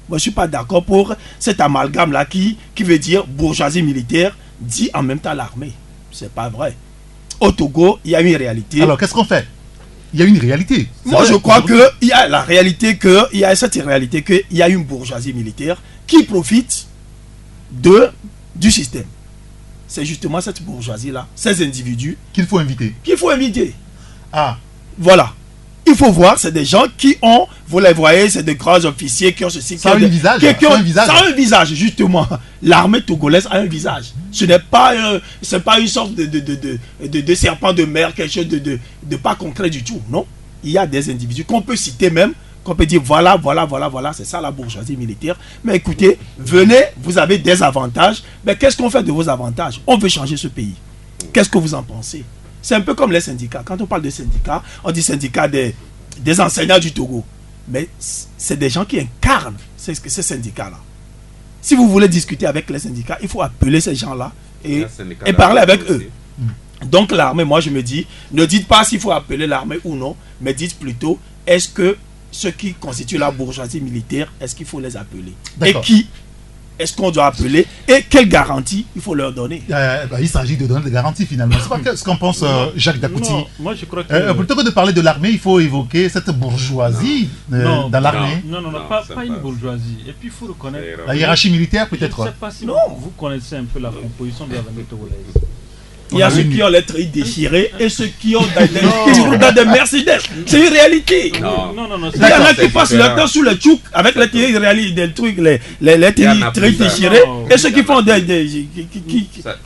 Moi, je ne suis pas d'accord pour cet amalgame-là qui veut dire bourgeoisie militaire dit en même temps l'armée. C'est pas vrai. Au Togo, il y a une réalité. Alors, qu'est-ce qu'on fait? Il y a une réalité. Moi, je crois qu'il y a la réalité il y a cette réalité qu'il y a une bourgeoisie militaire qui profite du système. c'est justement cette bourgeoisie-là, ces individus qu'il faut inviter. Ah. Voilà. Il faut voir, c'est des gens qui ont, vous les voyez, c'est des grands officiers qui ont ceci. Ça a un visage. Ça a un visage, justement. L'armée togolaise a un visage. Ce n'est pas, une sorte de serpent de mer, quelque chose de pas concret du tout. Non. Il y a des individus qu'on peut citer même, qu'on peut dire voilà, c'est ça la bourgeoisie militaire. Mais écoutez, venez, vous avez des avantages. Mais qu'est-ce qu'on fait de vos avantages? On veut changer ce pays. Qu'est-ce que vous en pensez? C'est un peu comme les syndicats. Quand on parle de syndicats, on dit syndicats des enseignants du Togo. Mais c'est des gens qui incarnent ces syndicats-là. Si vous voulez discuter avec les syndicats, il faut appeler ces gens-là et parler avec eux. Donc l'armée, moi je me dis, ne dites pas s'il faut appeler l'armée ou non, mais dites plutôt, est-ce que ceux qui constituent la bourgeoisie militaire, est-ce qu'il faut les appeler? Et qui est-ce qu'on doit appeler? Et quelle garantie il faut leur donner? Il s'agit de donner des garanties finalement. C'est pas ce qu'en pense Jacques Dakouti. Moi je crois que... plutôt que de parler de l'armée, il faut évoquer cette bourgeoisie dans l'armée. Non, pas une bourgeoisie. Et puis il faut reconnaître... La hiérarchie militaire peut-être. Je ne sais pas si vous connaissez un peu la composition de l'armée togolaise. Il y a ceux qui ont les traits déchirés et ceux qui ont dans des Mercedes. C'est une réalité. Non. Il y en a qui passent leur temps sous le tchouk avec les trucs, les traits déchirés et ceux qui font des.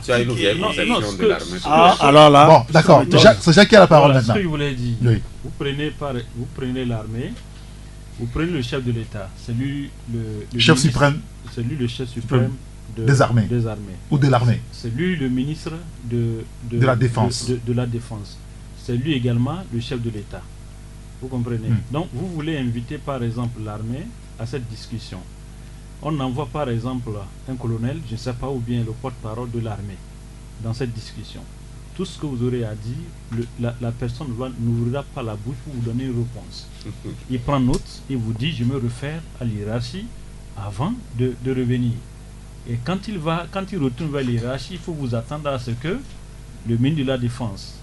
Tu as une vieille conception de l'armée. Ah, alors là. Bon, d'accord. C'est Jacques qui a la parole maintenant. Ce que je voulais dire. Vous prenez l'armée, vous prenez le chef de l'État. C'est lui le chef suprême. C'est lui le chef suprême. Des armées. Ou de l'armée. C'est lui le ministre de la Défense. De la Défense. C'est lui également le chef de l'État. Vous comprenez? Donc vous voulez inviter par exemple l'armée à cette discussion. On envoie par exemple un colonel, je ne sais pas, ou bien le porte-parole de l'armée dans cette discussion. Tout ce que vous aurez à dire, la personne n'ouvrira pas la bouche pour vous donner une réponse. Il prend note et vous dit je me réfère à l'hiérarchie avant de revenir. Et quand il retourne vers l'hiérarchie, il faut vous attendre à ce que le ministre de la Défense,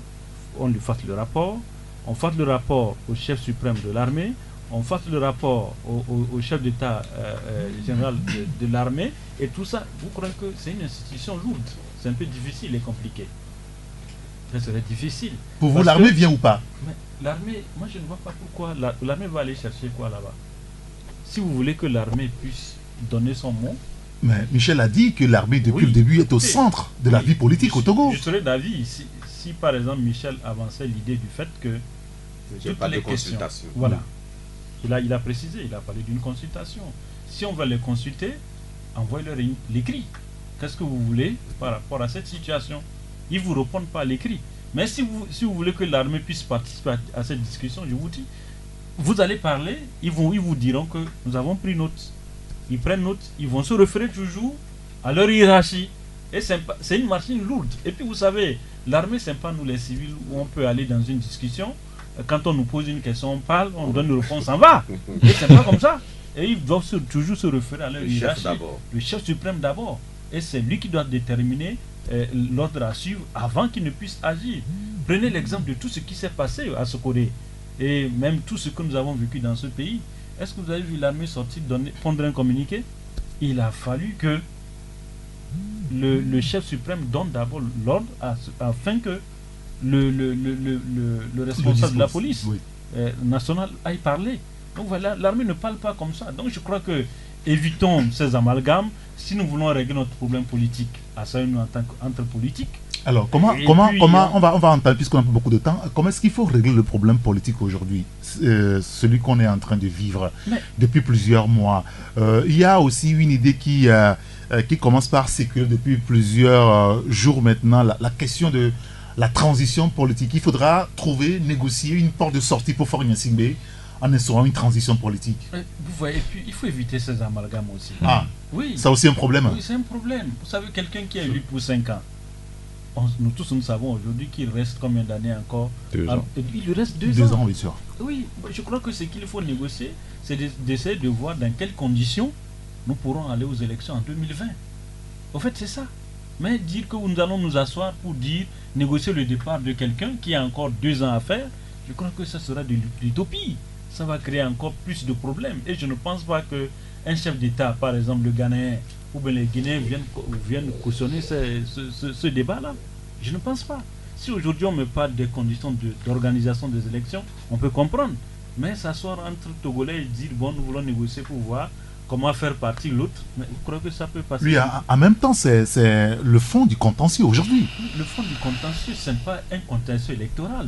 on lui fasse le rapport, on fasse le rapport au chef suprême de l'armée, on fasse le rapport au chef d'État général de l'armée, et tout ça, vous croyez que c'est une institution lourde, c'est un peu difficile et compliqué. Ça serait difficile. Pour vous, l'armée vient ou pas? Mais l'armée, moi je ne vois pas pourquoi. L'armée va aller chercher quoi là-bas? Si vous voulez que l'armée puisse donner son mot. Mais Michel a dit que l'armée, depuis le début, est au centre de la vie politique au Togo. Je serais d'avis si par exemple Michel avançait l'idée du fait que toutes les consultations. Voilà. Il a précisé, il a parlé d'une consultation. Si on va les consulter, envoyez-leur l'écrit. Qu'est-ce que vous voulez par rapport à cette situation? Ils ne vous répondent pas à l'écrit. Mais si vous voulez que l'armée puisse participer à cette discussion, je vous dis, vous allez parler, ils vous diront que nous avons pris note. Ils prennent note, ils vont se référer toujours à leur hiérarchie. Et c'est une machine lourde. Et puis vous savez, l'armée, c'est pas nous les civils où on peut aller dans une discussion. Quand on nous pose une question, on parle, on donne une réponse, on va. Et c'est pas comme ça. Et ils doivent toujours se référer à leur hiérarchie. Le chef suprême d'abord. Et c'est lui qui doit déterminer l'ordre à suivre avant qu'il ne puisse agir. Prenez l'exemple de tout ce qui s'est passé à Sokoré. Et même tout ce que nous avons vécu dans ce pays. Est-ce que vous avez vu l'armée sortir pondre un communiqué? Il a fallu que le chef suprême donne d'abord l'ordre afin que le responsable de la police nationale aille parler. Donc voilà, l'armée ne parle pas comme ça. Donc je crois que évitons ces amalgames si nous voulons régler notre problème politique à ça en tant qu'entre politiques. Alors, comment on va entendre, puisqu'on n'a pas beaucoup de temps, comment est-ce qu'il faut régler le problème politique aujourd'hui, celui qu'on est en train de vivre depuis plusieurs mois? Il y a aussi une idée qui commence par circuler depuis plusieurs jours maintenant, la question de la transition politique. Il faudra négocier une porte de sortie pour Faure Gnassingbé en instaurant une transition politique. Vous voyez, et puis il faut éviter ces amalgames aussi. Ah, oui. Ça aussi un problème. Oui, c'est un problème. Vous savez, quelqu'un qui est élu pour 5 ans, nous tous nous savons aujourd'hui qu'il reste combien d'années encore? 2 ans. Il lui reste 2 ans. 2 ans, bien sûr. Oui, je crois que ce qu'il faut négocier, c'est d'essayer de voir dans quelles conditions nous pourrons aller aux élections en 2020. Au fait, c'est ça. Mais dire que nous allons nous asseoir pour négocier le départ de quelqu'un qui a encore 2 ans à faire, je crois que ça sera de l'utopie. Ça va créer encore plus de problèmes. Et je ne pense pas qu'un chef d'État, par exemple le Ghanéen, ou bien les Guinéens viennent cautionner ce débat-là. Je ne pense pas. Si aujourd'hui on me parle des conditions d'organisation des élections, on peut comprendre. Mais s'asseoir entre Togolais et dire bon, nous voulons négocier pour voir comment faire partir l'autre, mais je crois que ça peut passer. Oui, en même temps, c'est le fond du contentieux aujourd'hui. Le fond du contentieux, ce n'est pas un contentieux électoral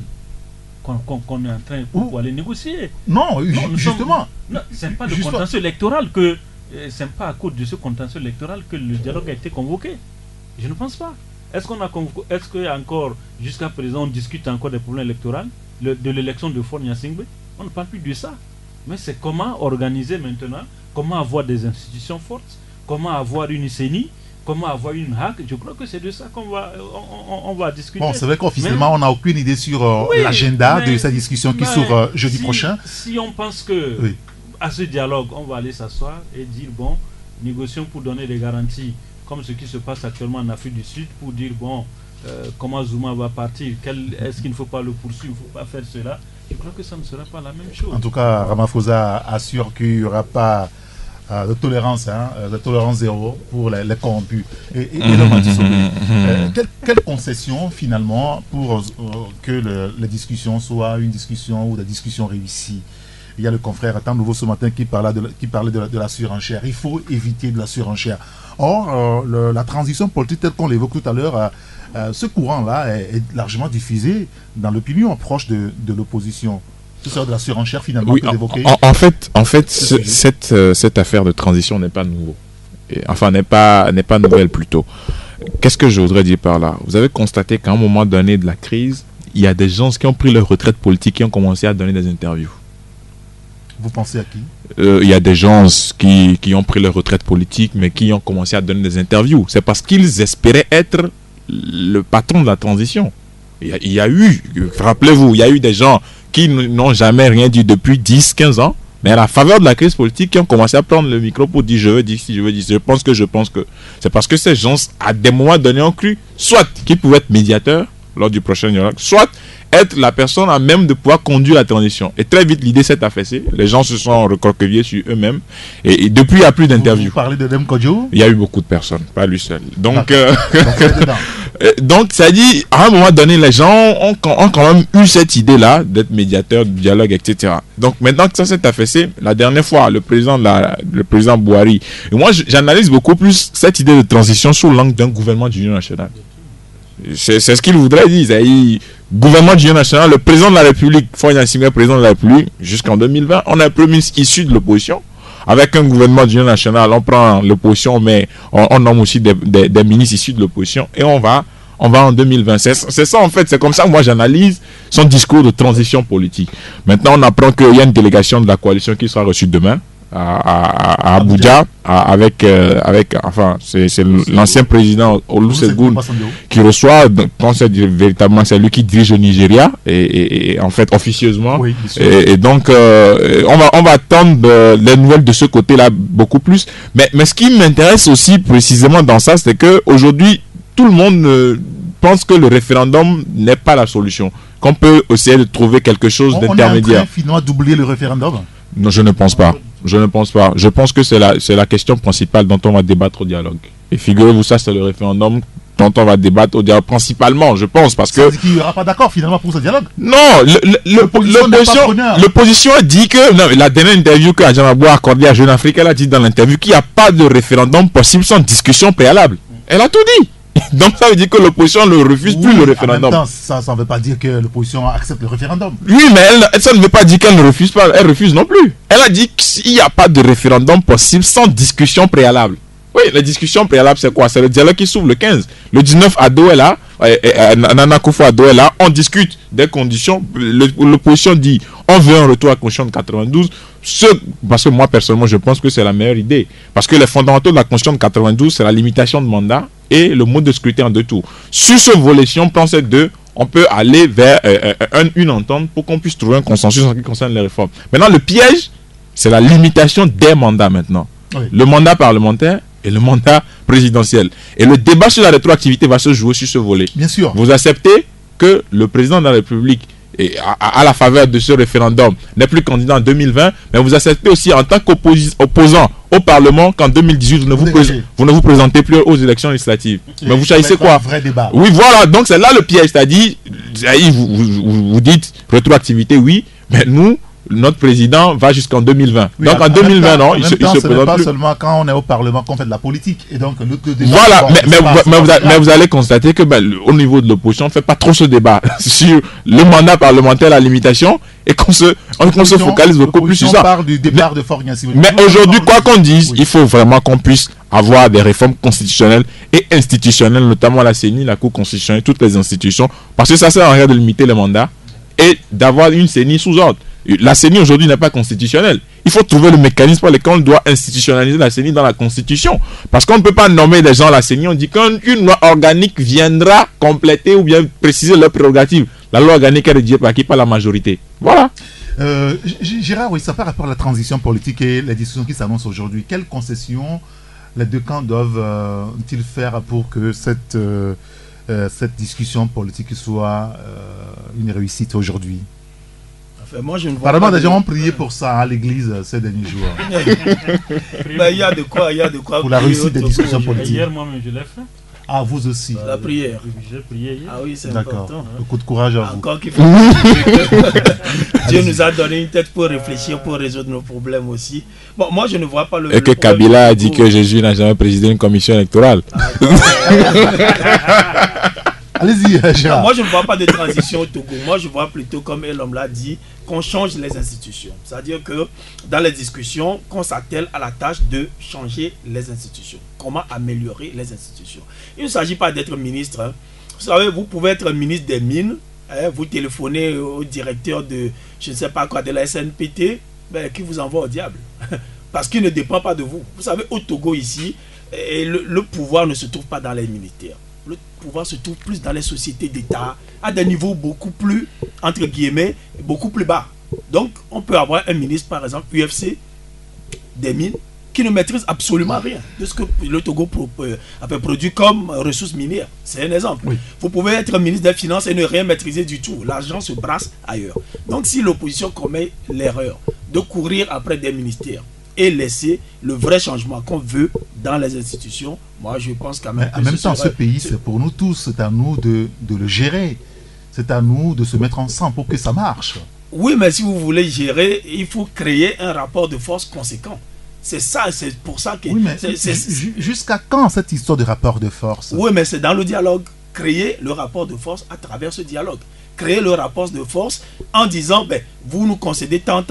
qu'on est en train pour aller négocier. Non, justement. Non, ce n'est pas le contentieux électoral que. Ce n'est pas à cause de ce contentieux électoral que le dialogue a été convoqué. Je ne pense pas. Est-ce qu'encore, jusqu'à présent, on discute encore des problèmes électoraux, de l'élection de Faure Gnassingbé? On ne parle plus de ça. Mais c'est comment organiser maintenant, comment avoir des institutions fortes, comment avoir une CENI, comment avoir une HAC. Je crois que c'est de ça on va discuter. Bon, c'est vrai qu'officiellement, on n'a aucune idée sur l'agenda de cette discussion qui s'ouvre jeudi prochain. Si on pense que à ce dialogue, on va aller s'asseoir et dire, bon, négocions pour donner des garanties, comme ce qui se passe actuellement en Afrique du Sud, pour dire, bon, comment Zuma va partir, est-ce qu'il ne faut pas le poursuivre, il ne faut pas faire cela. Je crois que ça ne sera pas la même chose. En tout cas, Ramaphosa assure qu'il n'y aura pas de tolérance zéro pour les corrompus. Et quelle concession finalement pour que les discussions soient une discussion ou des discussions réussies? Il y a le confrère Temps Nouveau ce matin qui parlait de la surenchère. Il faut éviter de la surenchère. Or, la transition politique telle qu'on l'évoque tout à l'heure, ce courant-là est largement diffusé dans l'opinion proche de l'opposition. C'est ça de la surenchère finalement que d'évoquer. En fait, cette affaire de transition n'est pas nouveau. Enfin, n'est pas nouvelle plutôt. Qu'est-ce que je voudrais dire par là? Vous avez constaté qu'à un moment donné de la crise, il y a des gens qui ont pris leur retraite politique qui ont commencé à donner des interviews. Vous pensez à qui? Il y a des gens qui ont pris leur retraite politique, mais qui ont commencé à donner des interviews. C'est parce qu'ils espéraient être le patron de la transition. Il y a eu, rappelez-vous, il y a eu des gens qui n'ont jamais rien dit depuis 10-15 ans, mais à la faveur de la crise politique, qui ont commencé à prendre le micro pour dire je veux dire si je veux dire, je pense que. C'est parce que ces gens, à des moments donnés, ont cru soit qu'ils pouvaient être médiateurs lors du prochain dialogue, soit être la personne à même de pouvoir conduire la transition. Et très vite, l'idée s'est affaissée. Les gens se sont recroquevillés sur eux-mêmes. Et depuis, il n'y a plus d'interviews. Vous parlez de Dem Kodjo? Il y a eu beaucoup de personnes, pas lui seul. Donc, donc ça dit, à un moment donné, les gens ont quand même eu cette idée-là d'être médiateur du dialogue, etc. Donc maintenant que ça s'est affaissé, la dernière fois, le président Bouhari, et moi j'analyse beaucoup plus cette idée de transition sous l'angle d'un gouvernement d'union nationale. C'est ce qu'il voudrait dire. Gouvernement d'union nationale, le président de la République, Faure Gnassingbé, président de la République, jusqu'en 2020, on a un premier ministre issu de l'opposition. Avec un gouvernement d'union nationale, on prend l'opposition, mais on nomme aussi des ministres issus de l'opposition. Et on va en 2020. C'est ça en fait, c'est comme ça que moi j'analyse son discours de transition politique. Maintenant, on apprend qu'il y a une délégation de la coalition qui sera reçue demain à Abuja, enfin, c'est l'ancien président Olusegun qui reçoit, véritablement c'est lui qui dirige le Nigeria, et en fait officieusement, oui, et donc on va attendre les nouvelles de ce côté-là beaucoup plus, mais ce qui m'intéresse aussi précisément dans ça, c'est que aujourd'hui tout le monde pense que le référendum n'est pas la solution, qu'on peut essayer de trouver quelque chose d'intermédiaire. On est en train finalement d'oublier le référendum? Non, je ne pense pas. Je pense que c'est la question principale dont on va débattre au dialogue. Et figurez-vous, ça c'est le référendum dont on va débattre au dialogue principalement, je pense, parce que... Ça veut dire qu'il n'y aura pas d'accord finalement pour ce dialogue? Non, l'opposition a dit que... Non, la dernière interview que Adjamabou a accordée à Jeune Afrique, elle a dit dans l'interview qu'il n'y a pas de référendum possible sans discussion préalable. Elle a tout dit. Donc ça veut dire que l'opposition ne refuse plus le référendum. En même temps, ça ne veut pas dire que l'opposition accepte le référendum. Oui, mais ça ne veut pas dire qu'elle ne refuse pas. Elle refuse non plus. Elle a dit qu'il n'y a pas de référendum possible sans discussion préalable. Oui, la discussion préalable, c'est quoi? C'est le dialogue qui s'ouvre le 15. Le 19 à Douala, Nana Akufo à Douala, on discute des conditions. L'opposition dit on veut un retour à la Constitution de 92. Parce que moi, personnellement, je pense que c'est la meilleure idée. Parce que les fondamentaux de la Constitution de 92, c'est la limitation de mandat et le mode de scrutin en 2 tours. Sur ce volet, si on prend ces deux, on peut aller vers une entente pour qu'on puisse trouver un consensus en ce qui concerne les réformes. Maintenant, le piège, c'est la limitation des mandats maintenant. Oui. Le mandat parlementaire et le mandat présidentiel. Et le débat sur la rétroactivité va se jouer sur ce volet. Bien sûr. Vous acceptez que le président de la République et à la faveur de ce référendum, n'est plus candidat en 2020, mais vous acceptez aussi en tant qu'opposant au Parlement qu'en 2018, vous ne vous présentez plus aux élections législatives. Mais vous choisissez quoi? Vrai débat. Oui, voilà, donc c'est là le piège, c'est-à-dire, vous dites rétroactivité, oui, mais nous, notre président va jusqu'en 2020. Oui, donc en 2020, non, il se présente pas plus. seulement quand on est au Parlement qu'on fait de la politique. Et donc, le débat, voilà, mais vous allez constater que au niveau de l'opposition, on ne fait pas trop ce débat sur le mandat parlementaire, la limitation, et qu'on se focalise beaucoup plus sur ça. On parle du départ de Faure Gnassingbé. Mais aujourd'hui, quoi qu'on dise, il faut vraiment qu'on puisse avoir des réformes constitutionnelles et institutionnelles, notamment la CENI, la Cour constitutionnelle, toutes les institutions, parce que ça sert à rien de limiter les mandats et d'avoir une CENI sous ordre. La CENI aujourd'hui n'est pas constitutionnelle. Il faut trouver le mécanisme par lequel on doit institutionnaliser la CENI dans la Constitution. Parce qu'on ne peut pas nommer des gens à la CENI. On dit qu'une loi organique viendra compléter ou bien préciser leurs prérogatives. La loi organique est rédigée par qui? Par la majorité. Voilà. Gérard, oui, ça par rapport à la transition politique et les discussions qui s'annoncent aujourd'hui. Quelles concessions les deux camps doivent-ils faire pour que cette discussion politique soit une réussite aujourd'hui? Enfin, moi, je ne vois apparemment, pas des gens ont prié pour ça à l'église ces derniers jours. Il y a de quoi pour la réussite des discussions politiques. Hier, moi-même, je l'ai fait. Ah, vous aussi. La prière. J'ai prié hier. Ah oui, c'est d'accord. important. Beaucoup de courage à vous. Encore qu'il faut. Dieu nous a donné une tête pour réfléchir, pour résoudre nos problèmes aussi. Bon, moi, je ne vois pas le. Et que Kabila a dit que Jésus n'a jamais présidé une commission électorale. Allez-y, Gérard. Moi, je ne vois pas de transition au Togo. Moi, je vois plutôt, comme l'homme l'a dit, qu'on change les institutions. C'est-à-dire que dans les discussions, qu'on s'attelle à la tâche de changer les institutions. Comment améliorer les institutions. Il ne s'agit pas d'être ministre. Hein. Vous savez, vous pouvez être ministre des Mines, hein, vous téléphonez au directeur de, je ne sais pas quoi, de la SNPT, qui vous envoie au diable. Parce qu'il ne dépend pas de vous. Vous savez, au Togo ici, le pouvoir ne se trouve pas dans les militaires. Le pouvoir se trouve plus dans les sociétés d'État, à des niveaux beaucoup plus, entre guillemets, beaucoup plus bas. Donc, on peut avoir un ministre, par exemple, UFC, des Mines, qui ne maîtrise absolument rien de ce que le Togo produit comme ressources minières. C'est un exemple. Oui. Vous pouvez être ministre des Finances et ne rien maîtriser du tout. L'argent se brasse ailleurs. Donc, si l'opposition commet l'erreur de courir après des ministères et laisser le vrai changement qu'on veut dans les institutions, moi je pense quand même. Mais en même temps, ce pays, c'est pour nous tous, c'est à nous de le gérer. C'est à nous de se mettre ensemble pour que ça marche. Oui, mais si vous voulez gérer, il faut créer un rapport de force conséquent. C'est ça, c'est pour ça que. Oui, mais jusqu'à quand cette histoire de rapport de force? Oui, mais c'est dans le dialogue. Créer le rapport de force à travers ce dialogue. Créer le rapport de force en disant, vous nous concédez tant,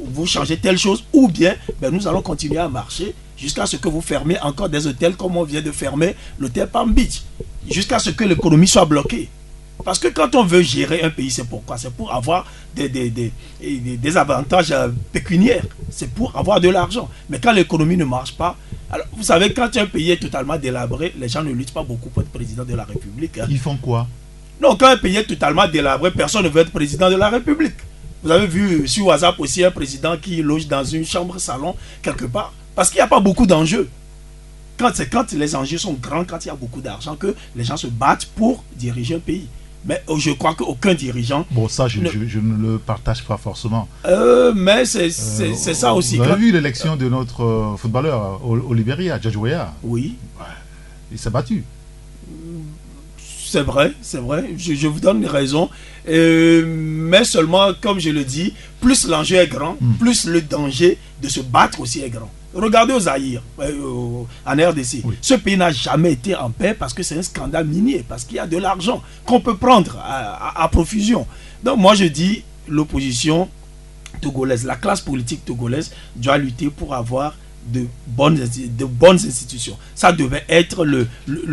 vous changez telle chose, ou bien nous allons continuer à marcher jusqu'à ce que vous fermez encore des hôtels comme on vient de fermer l'hôtel Palm Beach, jusqu'à ce que l'économie soit bloquée. Parce que quand on veut gérer un pays, c'est pourquoi? C'est pour avoir des avantages pécuniaires, c'est pour avoir de l'argent. Mais quand l'économie ne marche pas, alors vous savez, quand un pays est totalement délabré, les gens ne luttent pas beaucoup pour être président de la République. Hein. Ils font quoi? Non, quand un pays est totalement délabré, personne ne veut être président de la République. Vous avez vu sur WhatsApp aussi un président qui loge dans une chambre-salon quelque part. Parce qu'il n'y a pas beaucoup d'enjeux. C'est quand les enjeux sont grands, quand il y a beaucoup d'argent, que les gens se battent pour diriger un pays. Mais je crois qu'aucun dirigeant... Bon, ça, je ne le partage pas forcément. Mais c'est ça aussi. Vous avez vu l'élection de notre footballeur au Libéria, George Weah? Oui. Ouais. Il s'est battu. C'est vrai, je vous donne raison. Mais seulement, comme je le dis, plus l'enjeu est grand, plus le danger de se battre aussi est grand. Regardez au Zaïre, en RDC. Oui. Ce pays n'a jamais été en paix parce que c'est un scandale minier, parce qu'il y a de l'argent qu'on peut prendre à profusion. Donc moi je dis, l'opposition togolaise, la classe politique togolaise doit lutter pour avoir de bonnes institutions. Ça devait être le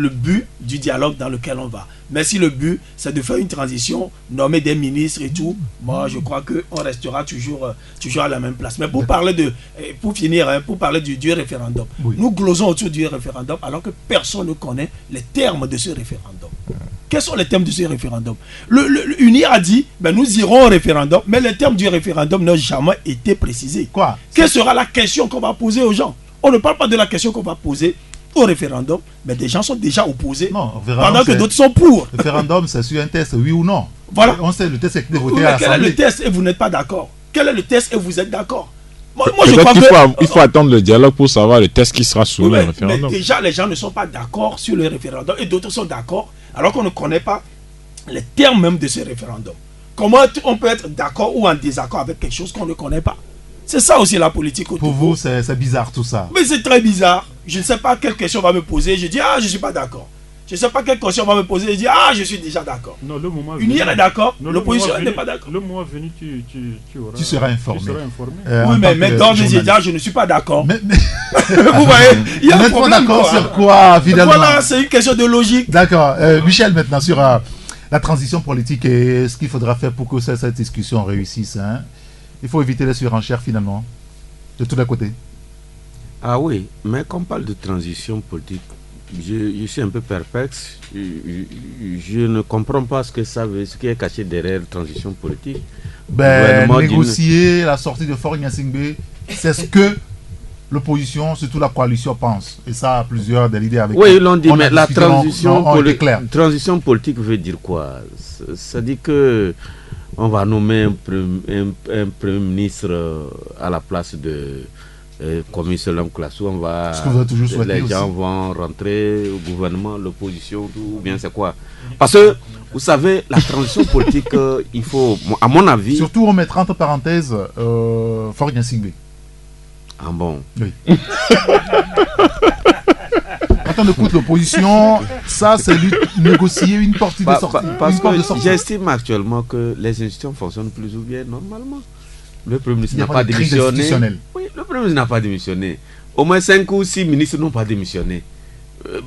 but du dialogue dans lequel on va. Mais si le but c'est de faire une transition, nommer des ministres et tout, moi je crois qu'on restera toujours à la même place. Mais pour finir, pour parler du référendum, oui. Nous glosons autour du référendum alors que personne ne connaît les termes de ce référendum. Quels sont les termes de ce référendum? L'UNIR a dit, nous irons au référendum, mais les termes du référendum n'ont jamais été précisés. Quoi? Quelle sera la question qu'on va poser aux gens? On ne parle pas de la question qu'on va poser au référendum, mais des gens sont déjà opposés, pendant que d'autres sont pour. Le référendum, c'est sur un test, oui ou non? Voilà. On sait le test est voté Oui, à mais quel est l'Assemblée. le test et vous n'êtes pas d'accord? Quel est le test et vous êtes d'accord? Moi, je Peut-être crois qu'il que... faut attendre le dialogue pour savoir le test qui sera soumis Oui, au référendum. mais déjà, les gens ne sont pas d'accord sur le référendum et d'autres sont d'accord alors qu'on ne connaît pas les termes même de ce référendum. Comment on peut être d'accord ou en désaccord avec quelque chose qu'on ne connaît pas? C'est ça aussi la politique. Pour vous, c'est bizarre tout ça. Mais c'est très bizarre. Je ne sais pas quelle question on va me poser. Je dis, ah, je ne suis pas d'accord. Je ne sais pas quelle question on va me poser. Je dis, ah, je suis déjà d'accord. Non, le moment Une est d'accord, non, l'opposition n'est pas d'accord. Le moment venu, tu seras informé. Tu seras informé. Oui, mais d'ores et déjà, je ne suis pas d'accord. Mais... Vous voyez, il y a Vous un n'êtes pas problème. d'accord sur quoi, finalement? Voilà, c'est une question de logique. D'accord. Michel, maintenant, sur la transition politique et ce qu'il faudra faire pour que cette discussion réussisse. Hein. Il faut éviter les surenchères, finalement, de tous les côtés. Ah oui, mais quand on parle de transition politique, je suis un peu perplexe. Je ne comprends pas ce qui est caché derrière la transition politique. Négocier la sortie de Faure Gnassingbé, c'est ce que l'opposition, surtout la coalition, pense. Et ça, plusieurs des leaders avec oui, ils l'ont dit, mais la transition politique veut dire quoi? Ça dit que on va nommer un premier ministre à la place de comme Selom Klassou, les gens vont rentrer au gouvernement, l'opposition, ou bien c'est quoi? Parce que, vous savez, la transition politique, il faut, à mon avis... Surtout, on met entre parenthèses Faure Gnassingbé. Ah bon? Oui. Quand on écoute l'opposition, ça, c'est négocier une partie de sortie. Parce que j'estime actuellement que les institutions fonctionnent plus ou bien normalement. Le Premier ministre n'a pas démissionné. Oui, le Premier ministre n'a pas démissionné. Au moins 5 ou 6 ministres n'ont pas démissionné.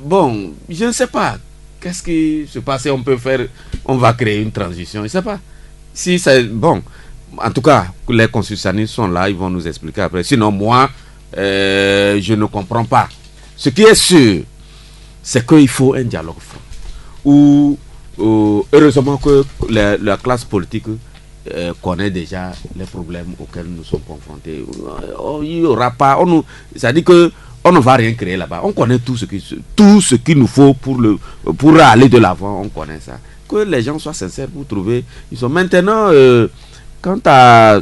Bon, je ne sais pas. Qu'est-ce qui se passe? On peut faire, on va créer une transition. Je ne sais pas. Si c'est bon. En tout cas, les constitutionnalistes sont là, ils vont nous expliquer après. Sinon, moi, je ne comprends pas. Ce qui est sûr, c'est qu'il faut un dialogue franc. Ou heureusement que la classe politique connaît déjà les problèmes auxquels nous sommes confrontés. Il n'y aura pas... ça dit que on ne va rien créer là-bas. On connaît tout ce qu'il nous faut pour aller de l'avant. On connaît ça. Que les gens soient sincères pour trouver... Ils sont maintenant... quant à...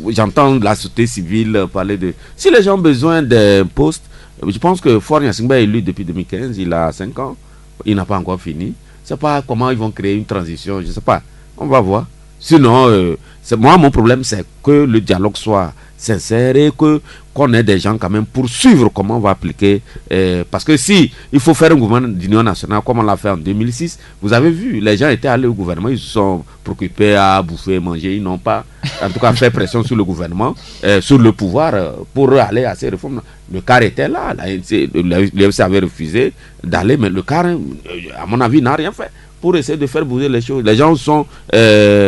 j'entends la société civile parler de... Si les gens ont besoin d'un poste, je pense que Faure Gnassingbé est élu depuis 2015. Il a 5 ans. Il n'a pas encore fini. Je ne sais pas comment ils vont créer une transition. Je ne sais pas. On va voir. Sinon, moi, mon problème, c'est que le dialogue soit sincère et qu'on ait des gens quand même pour suivre comment on va appliquer. Parce que si il faut faire un gouvernement d'union nationale comme on l'a fait en 2006, vous avez vu, les gens étaient allés au gouvernement, ils se sont préoccupés à bouffer, manger, ils n'ont pas, en tout cas, fait pression sur le gouvernement, sur le pouvoir pour aller à ces réformes. Le CAR était là, l'UFC avait refusé d'aller, mais le CAR, à mon avis, n'a rien fait pour essayer de faire bouger les choses. Les gens sont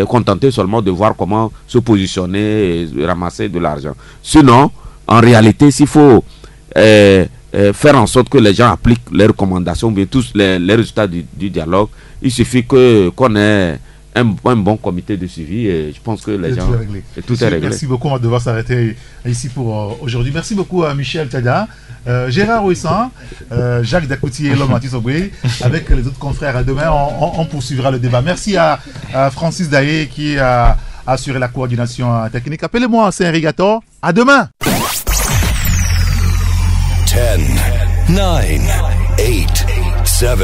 contentés seulement de voir comment se positionner et ramasser de l'argent. Sinon, en réalité, s'il faut faire en sorte que les gens appliquent les recommandations, bien tous les résultats du dialogue, il suffit qu'on ait un bon comité de suivi et je pense que les gens... Tout est réglé. Merci beaucoup, on va devoir s'arrêter ici pour aujourd'hui. Merci beaucoup à Michel Tchada, Gérard Ouissan, Jacques Dakouti et Lom Sobri, avec les autres confrères. Demain, on poursuivra le débat. Merci à Francis Daye qui a assuré la coordination technique. Appelez-moi Saint-Rigator. À demain. 10, 9, 8, 7,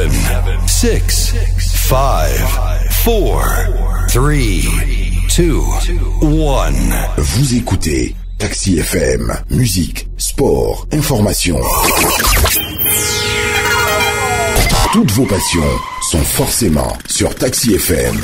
6, 5, 4, 3, 2, 1. Vous écoutez Taxi FM, musique, sport, information. Toutes vos passions sont forcément sur Taxi FM.